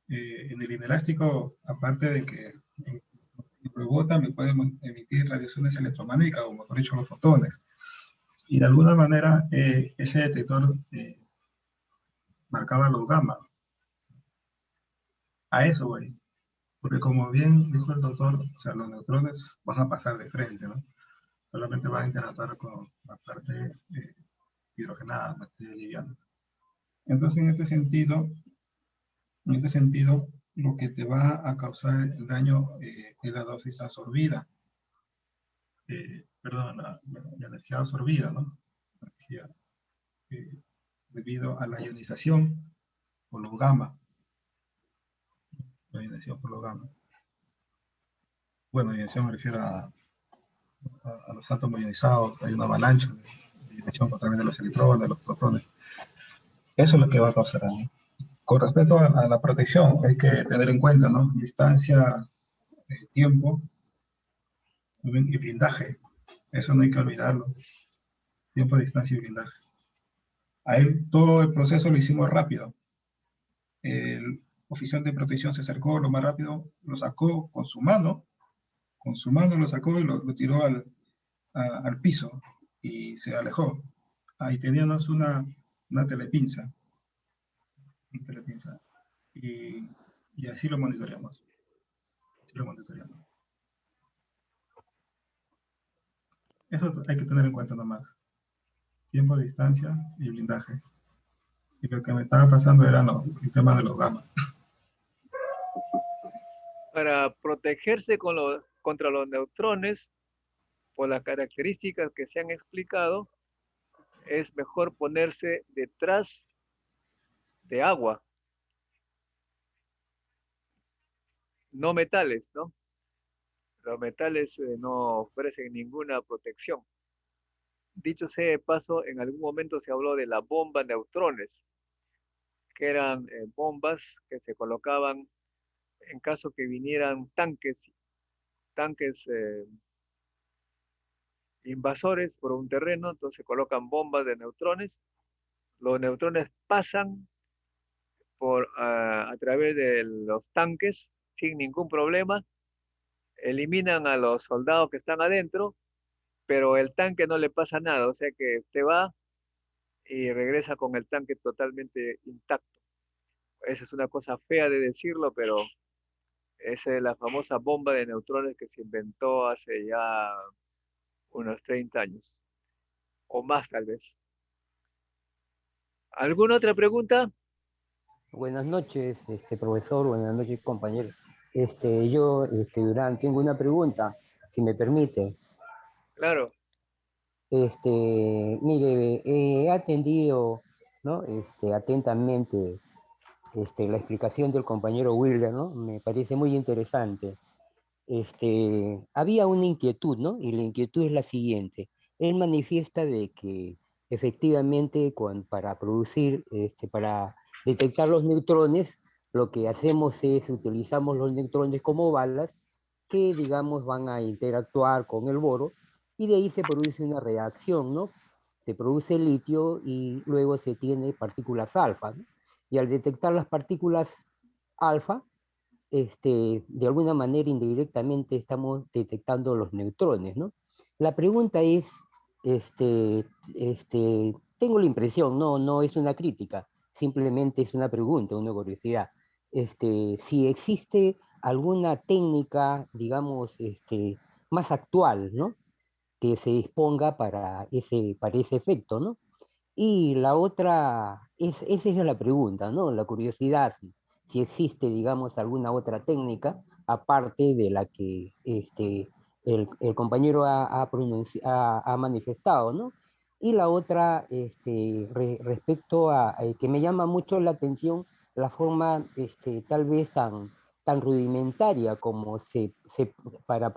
En el inelástico, aparte de que rebota, me puede emitir radiaciones electromagnéticas, o mejor dicho, los fotones. Y de alguna manera, ese detector marcaba los gamma. A eso voy. Porque como bien dijo el doctor, o sea, los neutrones van a pasar de frente, ¿no? Solamente van a interactuar con la parte hidrogenada, materia liviana. Entonces, en este sentido, lo que te va a causar el daño es la dosis absorbida. Perdón, la energía absorbida, ¿no? La energía, debido a la ionización por los gamma. La ionización por los gamma. Bueno, ionización me refiero a los átomos ionizados, hay una avalancha de ionización a través de los electrones, de los protones. Eso es lo que va a causar daño. Con respecto a la protección, hay que tener en cuenta, ¿no? Distancia, tiempo y blindaje. Eso no hay que olvidarlo. Tiempo, distancia y blindaje. Ahí todo el proceso lo hicimos rápido. El oficial de protección se acercó lo más rápido, lo sacó con su mano lo sacó y lo tiró al piso y se alejó. Ahí teníamos una telepinza. Una telepinza. Y así lo monitoreamos. Así lo monitoreamos. Eso hay que tener en cuenta nomás. Tiempo, distancia y blindaje. Y lo que me estaba pasando era el tema de los gamma. Para protegerse contra los neutrones, por las características que se han explicado, es mejor ponerse detrás de agua, no metales, ¿no? Los metales no ofrecen ninguna protección. Dicho sea de paso, en algún momento se habló de la bomba neutrones, que eran bombas que se colocaban en caso que vinieran tanques invasores por un terreno, entonces colocan bombas de neutrones. Los neutrones pasan a través de los tanques sin ningún problema, eliminan a los soldados que están adentro, pero el tanque no le pasa nada, o sea que usted va y regresa con el tanque totalmente intacto. Esa es una cosa fea de decirlo, pero esa es la famosa bomba de neutrones que se inventó hace ya unos 30 años, o más tal vez. ¿Alguna otra pregunta? Buenas noches, profesor, buenas noches, compañero. Yo, Durán, tengo una pregunta, si me permite. Claro. Mire, he atendido, ¿no? Atentamente, la explicación del compañero Wilder, ¿no? Me parece muy interesante. Había una inquietud, ¿no? Y la inquietud es la siguiente. Él manifiesta de que efectivamente para producir, para detectar los neutrones, lo que hacemos es utilizamos los neutrones como balas que, digamos, van a interactuar con el boro y de ahí se produce una reacción, ¿no? Se produce litio y luego se tiene partículas alfa, ¿no? Y al detectar las partículas alfa, de alguna manera indirectamente estamos detectando los neutrones, ¿no? La pregunta es, tengo la impresión, no es una crítica, simplemente es una pregunta, una curiosidad. Si existe alguna técnica, digamos, más actual, ¿no? Que se disponga para ese efecto, ¿no? Y la otra, esa es la pregunta, ¿no? La curiosidad, si existe, digamos, alguna otra técnica, aparte de la que el compañero ha manifestado, ¿no? Y la otra, respecto a que me llama mucho la atención la forma, tal vez tan rudimentaria como para,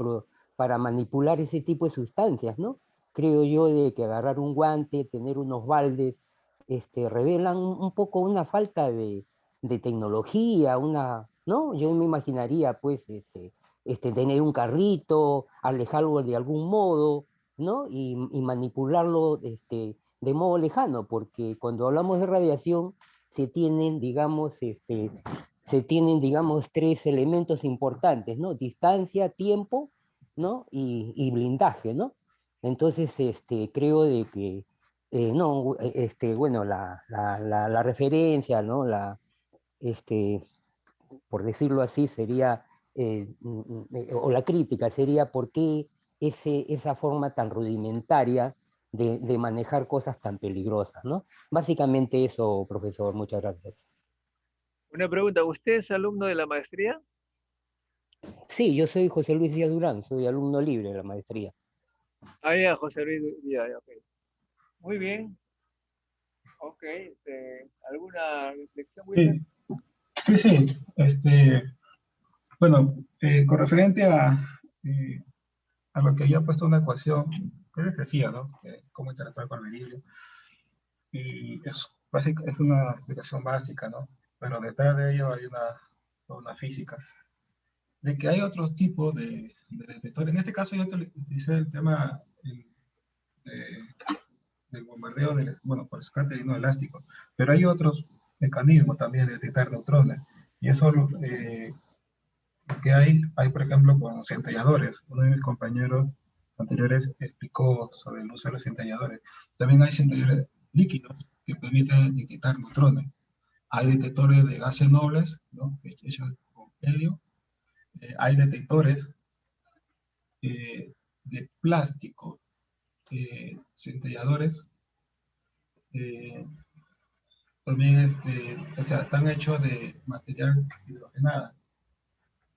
para manipular ese tipo de sustancias, ¿no? Creo yo de que agarrar un guante, tener unos baldes, revelan un poco una falta de tecnología, ¿no? Yo me imaginaría, pues, tener un carrito, alejarlo de algún modo, ¿no? Y manipularlo, de modo lejano, porque cuando hablamos de radiación se tienen, digamos, tres elementos importantes, ¿no? Distancia, tiempo, ¿no? Y blindaje, ¿no? Entonces, creo de que, no, bueno, la referencia, ¿no? Este, por decirlo así, sería, o la crítica sería por qué esa forma tan rudimentaria de manejar cosas tan peligrosas, ¿no? Básicamente eso, profesor, muchas gracias. Una pregunta, ¿usted es alumno de la maestría? Sí, yo soy José Luis Díaz Durán, soy alumno libre de la maestría. Ah, ya, José Luis Díaz, ya, ok. Muy bien. Ok, ¿alguna reflexión, Wilmer? Sí, sí, sí. Bueno, con referente a lo que había puesto una ecuación, que les decía, ¿no? Cómo interactuar con el helio. Y es una explicación básica, ¿no? Pero detrás de ello hay una física. De que hay otros tipos de detectores. En este caso yo utilicé el tema de- del bombardeo, bueno, por escape no elástico. Pero hay otros mecanismos también de detectar neutrones. Y eso que hay, por ejemplo, con los centelladores. Uno de mis compañeros anteriores explicó sobre el uso de los centelladores. También hay centelladores líquidos que permiten detectar neutrones. Hay detectores de gases nobles, ¿no? Hechos con helio. Hay detectores de plástico, centelladores, eh, también o sea, están hechos de material hidrogenado,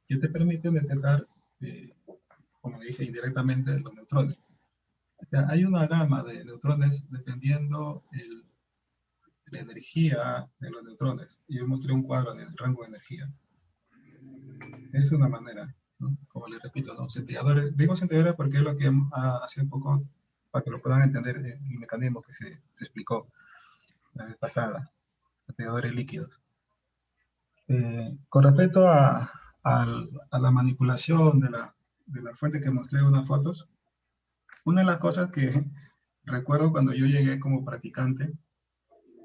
que te permiten detectar, eh, como dije, indirectamente los neutrones. O sea, hay una gama de neutrones dependiendo la energía de los neutrones. Yo mostré un cuadro del rango de energía. Es una manera, ¿no? Como les repito, ¿no? Centelladores, digo centelladores porque es lo que hace un poco, para que lo puedan entender, el mecanismo que se explicó la vez pasada, centelladores líquidos. Con respecto a la manipulación de la fuente que mostré en unas fotos, una de las cosas que recuerdo cuando yo llegué como practicante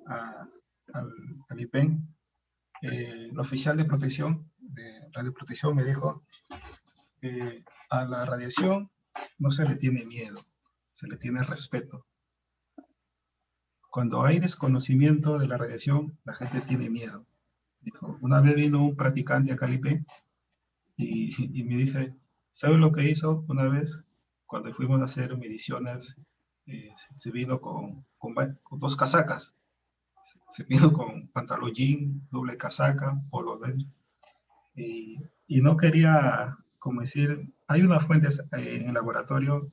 al IPEN, el oficial de protección radioprotección me dijo que a la radiación no se le tiene miedo, se le tiene respeto. Cuando hay desconocimiento de la radiación, la gente tiene miedo. Dijo, una vez vino un practicante a Calipe y me dice, ¿sabes lo que hizo una vez? Cuando fuimos a hacer mediciones, se vino con dos casacas. Se vino con pantalón jean, doble casaca, polo verde. Y no quería, como decir, hay unas fuentes en el laboratorio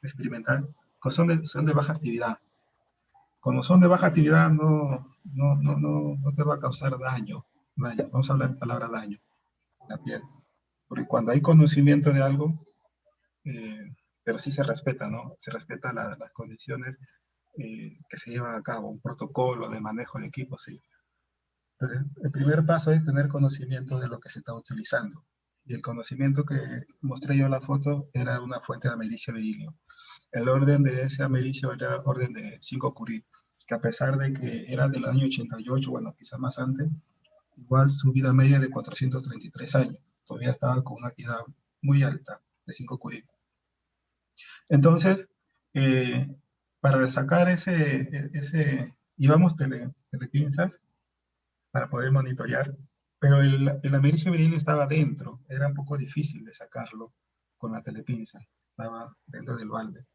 experimental que son de baja actividad. Cuando son de baja actividad no te va a causar daño. Vamos a hablar de palabra daño en la piel. Porque cuando hay conocimiento de algo, pero sí se respeta, ¿no? Se respeta las condiciones que se llevan a cabo, un protocolo de manejo de equipos, sí. Entonces, el primer paso es tener conocimiento de lo que se está utilizando. Y el conocimiento que mostré yo en la foto era una fuente de americio berilio. El orden de ese americio era orden de 5 curie, que a pesar de que era del año 88, bueno, quizás más antes, igual su vida media de 433 años. Todavía estaba con una actividad muy alta, de 5 curie. Entonces, para sacar íbamos telepinzas para poder monitorear, pero el americio berilio estaba dentro, era un poco difícil de sacarlo con la telepinza, estaba dentro del balde.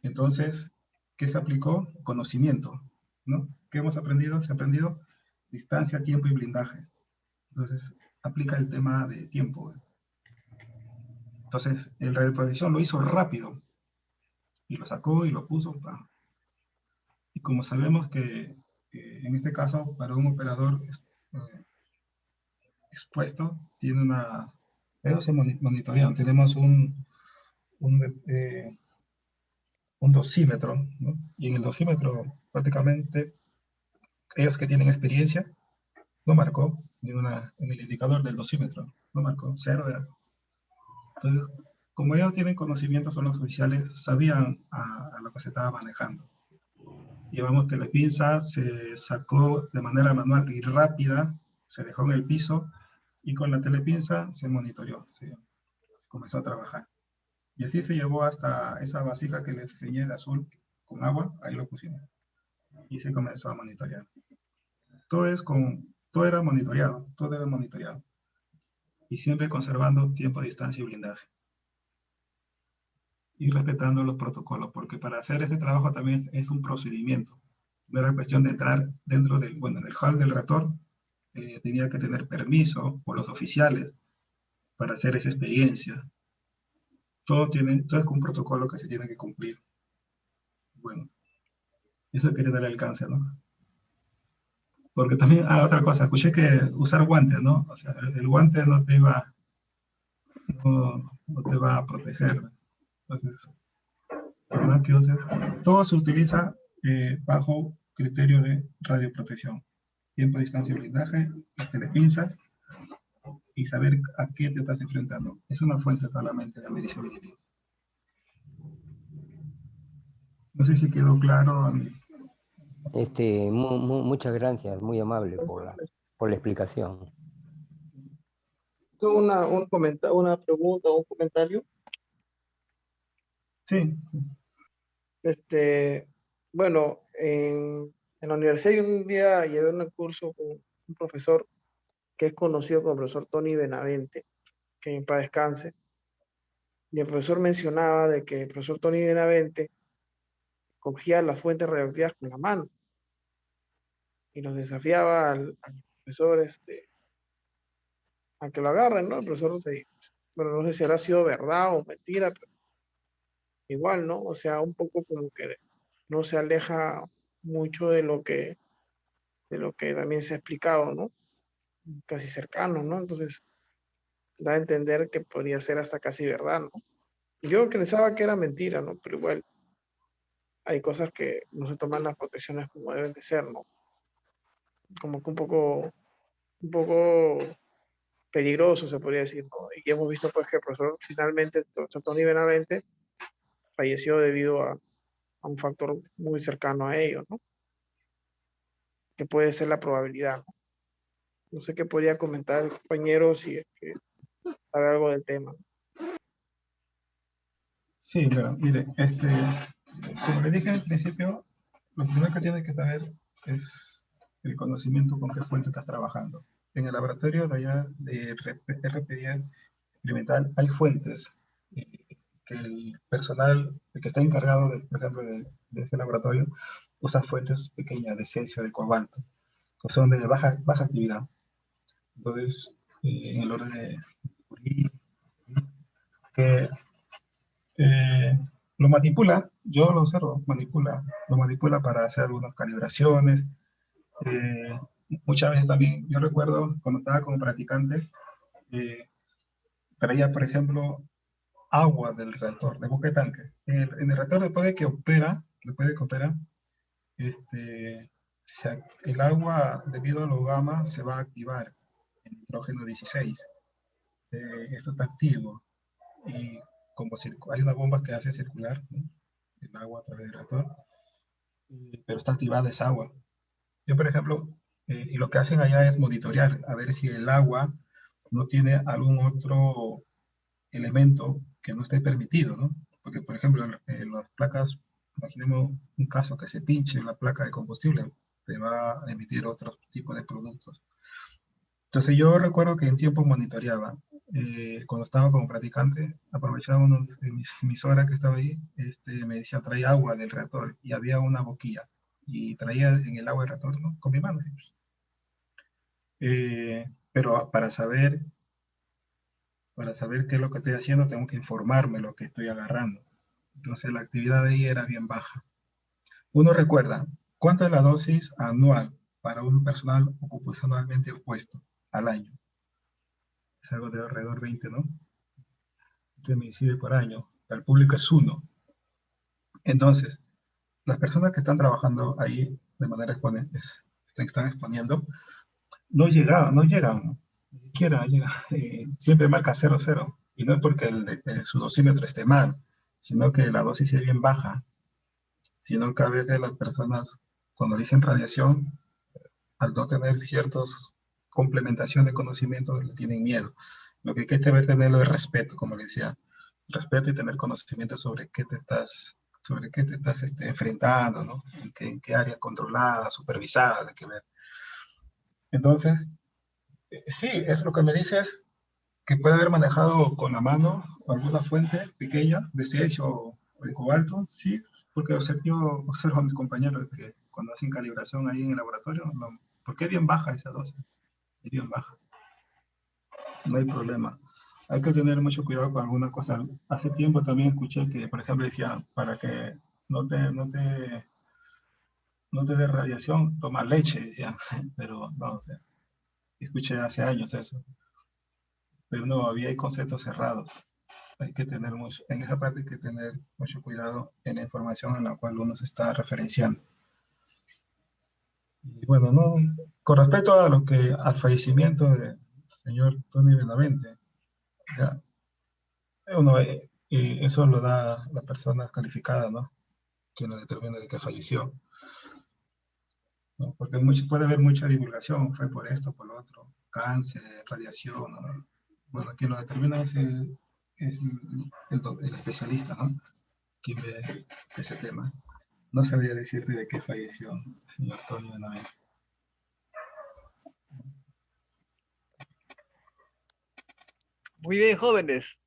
Entonces, ¿qué se aplicó? Conocimiento, ¿no? ¿Qué hemos aprendido? Se ha aprendido distancia, tiempo y blindaje. Entonces, aplica el tema de tiempo. Entonces, el radioprotección lo hizo rápido, y lo sacó y lo puso. Y como sabemos que en este caso, para un operador expuesto, tiene ellos se monitorean. Tenemos un dosímetro, ¿no? Y en el dosímetro prácticamente ellos que tienen experiencia no marcó en el indicador del dosímetro, no marcó, cero era. Entonces, como ellos tienen conocimiento, son los oficiales, sabían a lo que se estaba manejando. Llevamos telepinza, se sacó de manera manual y rápida, se dejó en el piso y con la telepinza se monitoreó, se comenzó a trabajar. Y así se llevó hasta esa vasija que les enseñé de azul con agua, ahí lo pusimos. Y se comenzó a monitorear. Todo era monitoreado, todo era monitoreado. Y siempre conservando tiempo, distancia y blindaje. Y respetando los protocolos, porque para hacer ese trabajo también es un procedimiento. No era cuestión de entrar dentro del hall del reactor, tenía que tener permiso por los oficiales para hacer esa experiencia. Todo es un protocolo que se tiene que cumplir. Bueno, eso quería dar alcance, ¿no? Porque también, otra cosa, escuché que usar guantes, ¿no? O sea, el guante no te va a proteger. Entonces, ¿verdad? Que uses. Todo se utiliza bajo criterio de radioprotección. Tiempo, distancia y blindaje, las telepinzas, y saber a qué te estás enfrentando. Es una fuente solamente de medición berilio. No sé si quedó claro. Muchas gracias, muy amable por la explicación. Una pregunta o un comentario. Sí. Bueno, en la universidad un día llevé un curso con un profesor que es conocido como el profesor Tony Benavente, que en paz descanse. Y el profesor mencionaba de que el profesor Tony Benavente cogía las fuentes radioactivas con la mano y nos desafiaba al profesor a que lo agarren, ¿no? El profesor, bueno, no sé si habrá sido verdad o mentira, pero igual, ¿no? O sea, un poco como que no se aleja mucho de lo que también se ha explicado, ¿no? Casi cercano, ¿no? Entonces, da a entender que podría ser hasta casi verdad, ¿no? Yo pensaba que era mentira, ¿no? Pero igual hay cosas que no se toman las protecciones como deben de ser, ¿no? Como que un poco peligroso, se podría decir, ¿no? Y hemos visto, pues, que el profesor finalmente, el profesor Tony Benavente, falleció debido a un factor muy cercano a ello, ¿no? Que puede ser la probabilidad, ¿no? No sé qué podría comentar el compañero si es que sabe algo del tema. Sí, pero mire, como le dije al principio, lo primero que tienes que saber es el conocimiento con qué fuente estás trabajando. En el laboratorio de allá de RP10 experimental hay fuentes eh, que el personal el que está encargado, por ejemplo, de ese laboratorio, usa fuentes pequeñas de cesio, de cobalto, que son de baja actividad. Entonces, en el orden de que eh, lo manipula, yo lo observo, lo manipula para hacer algunas calibraciones. Eh, Muchas veces también, yo recuerdo cuando estaba como practicante, eh, traía, por ejemplo, agua del reactor, de boca de tanque. En el reactor después de que opera, el agua, debido a los gamma, se va a activar en nitrógeno 16. Esto está activo y como hay una bomba que hace circular, ¿no?, el agua a través del reactor, pero está activada esa agua. Yo, por ejemplo, y lo que hacen allá es monitorear, a ver si el agua no tiene algún otro elemento que no esté permitido, ¿no? Porque, por ejemplo, en las placas, imaginemos un caso que se pinche la placa de combustible, te va a emitir otro tipo de productos. Entonces yo recuerdo que en tiempo monitoreaba. Cuando estaba como practicante, aprovechaba mis horas que estaba ahí, me decía, trae agua del reactor y había una boquilla y traía en el agua del reactor, ¿no?, con mi mano. ¿Sí? Pero para saber qué es lo que estoy haciendo, tengo que informarme lo que estoy agarrando. Entonces la actividad de ahí era bien baja. Uno recuerda, ¿cuánto es la dosis anual para un personal ocupacionalmente opuesto al año? Es algo de alrededor de 20, ¿no? 20 milisievert por año. Para el público es 1. Entonces, las personas que están trabajando ahí de manera están exponiendo, no llegan, ni siquiera llega, siempre marca 0,0. Y no es porque su dosímetro esté mal, sino que la dosis es bien baja, sino que a veces las personas, cuando dicen radiación, al no tener ciertas complementación de conocimiento, le tienen miedo. Lo que hay que tenerlo es respeto, como le decía, respeto y tener conocimiento sobre qué te estás enfrentando, ¿no? En qué área controlada, supervisada, de qué ver. Entonces, sí, es lo que me dices, que puede haber manejado con la mano alguna fuente pequeña de cesio o de cobalto, sí, porque yo observo a mis compañeros que cuando hacen calibración ahí en el laboratorio, no, porque es bien baja esa dosis, es bien baja, no hay problema. Hay que tener mucho cuidado con alguna cosa. Hace tiempo también escuché que, por ejemplo, decía, para que no te dé radiación, toma leche, decía, pero no, o sea, escuché hace años eso, pero no, hay conceptos cerrados. Hay que tener en esa parte hay que tener mucho cuidado en la información en la cual uno se está referenciando. Y bueno, no, con respecto a al fallecimiento del señor Tony Benavente, ya, eso lo da la persona calificada, ¿no?, quien lo determina de que falleció, ¿no? Porque puede haber mucha divulgación, fue por esto, por lo otro, cáncer, radiación, ¿no? Bueno, quien lo determina es el especialista, ¿no?, quien ve ese tema. No sabría decirte de qué falleció el señor Tony Benavente. Muy bien, jóvenes.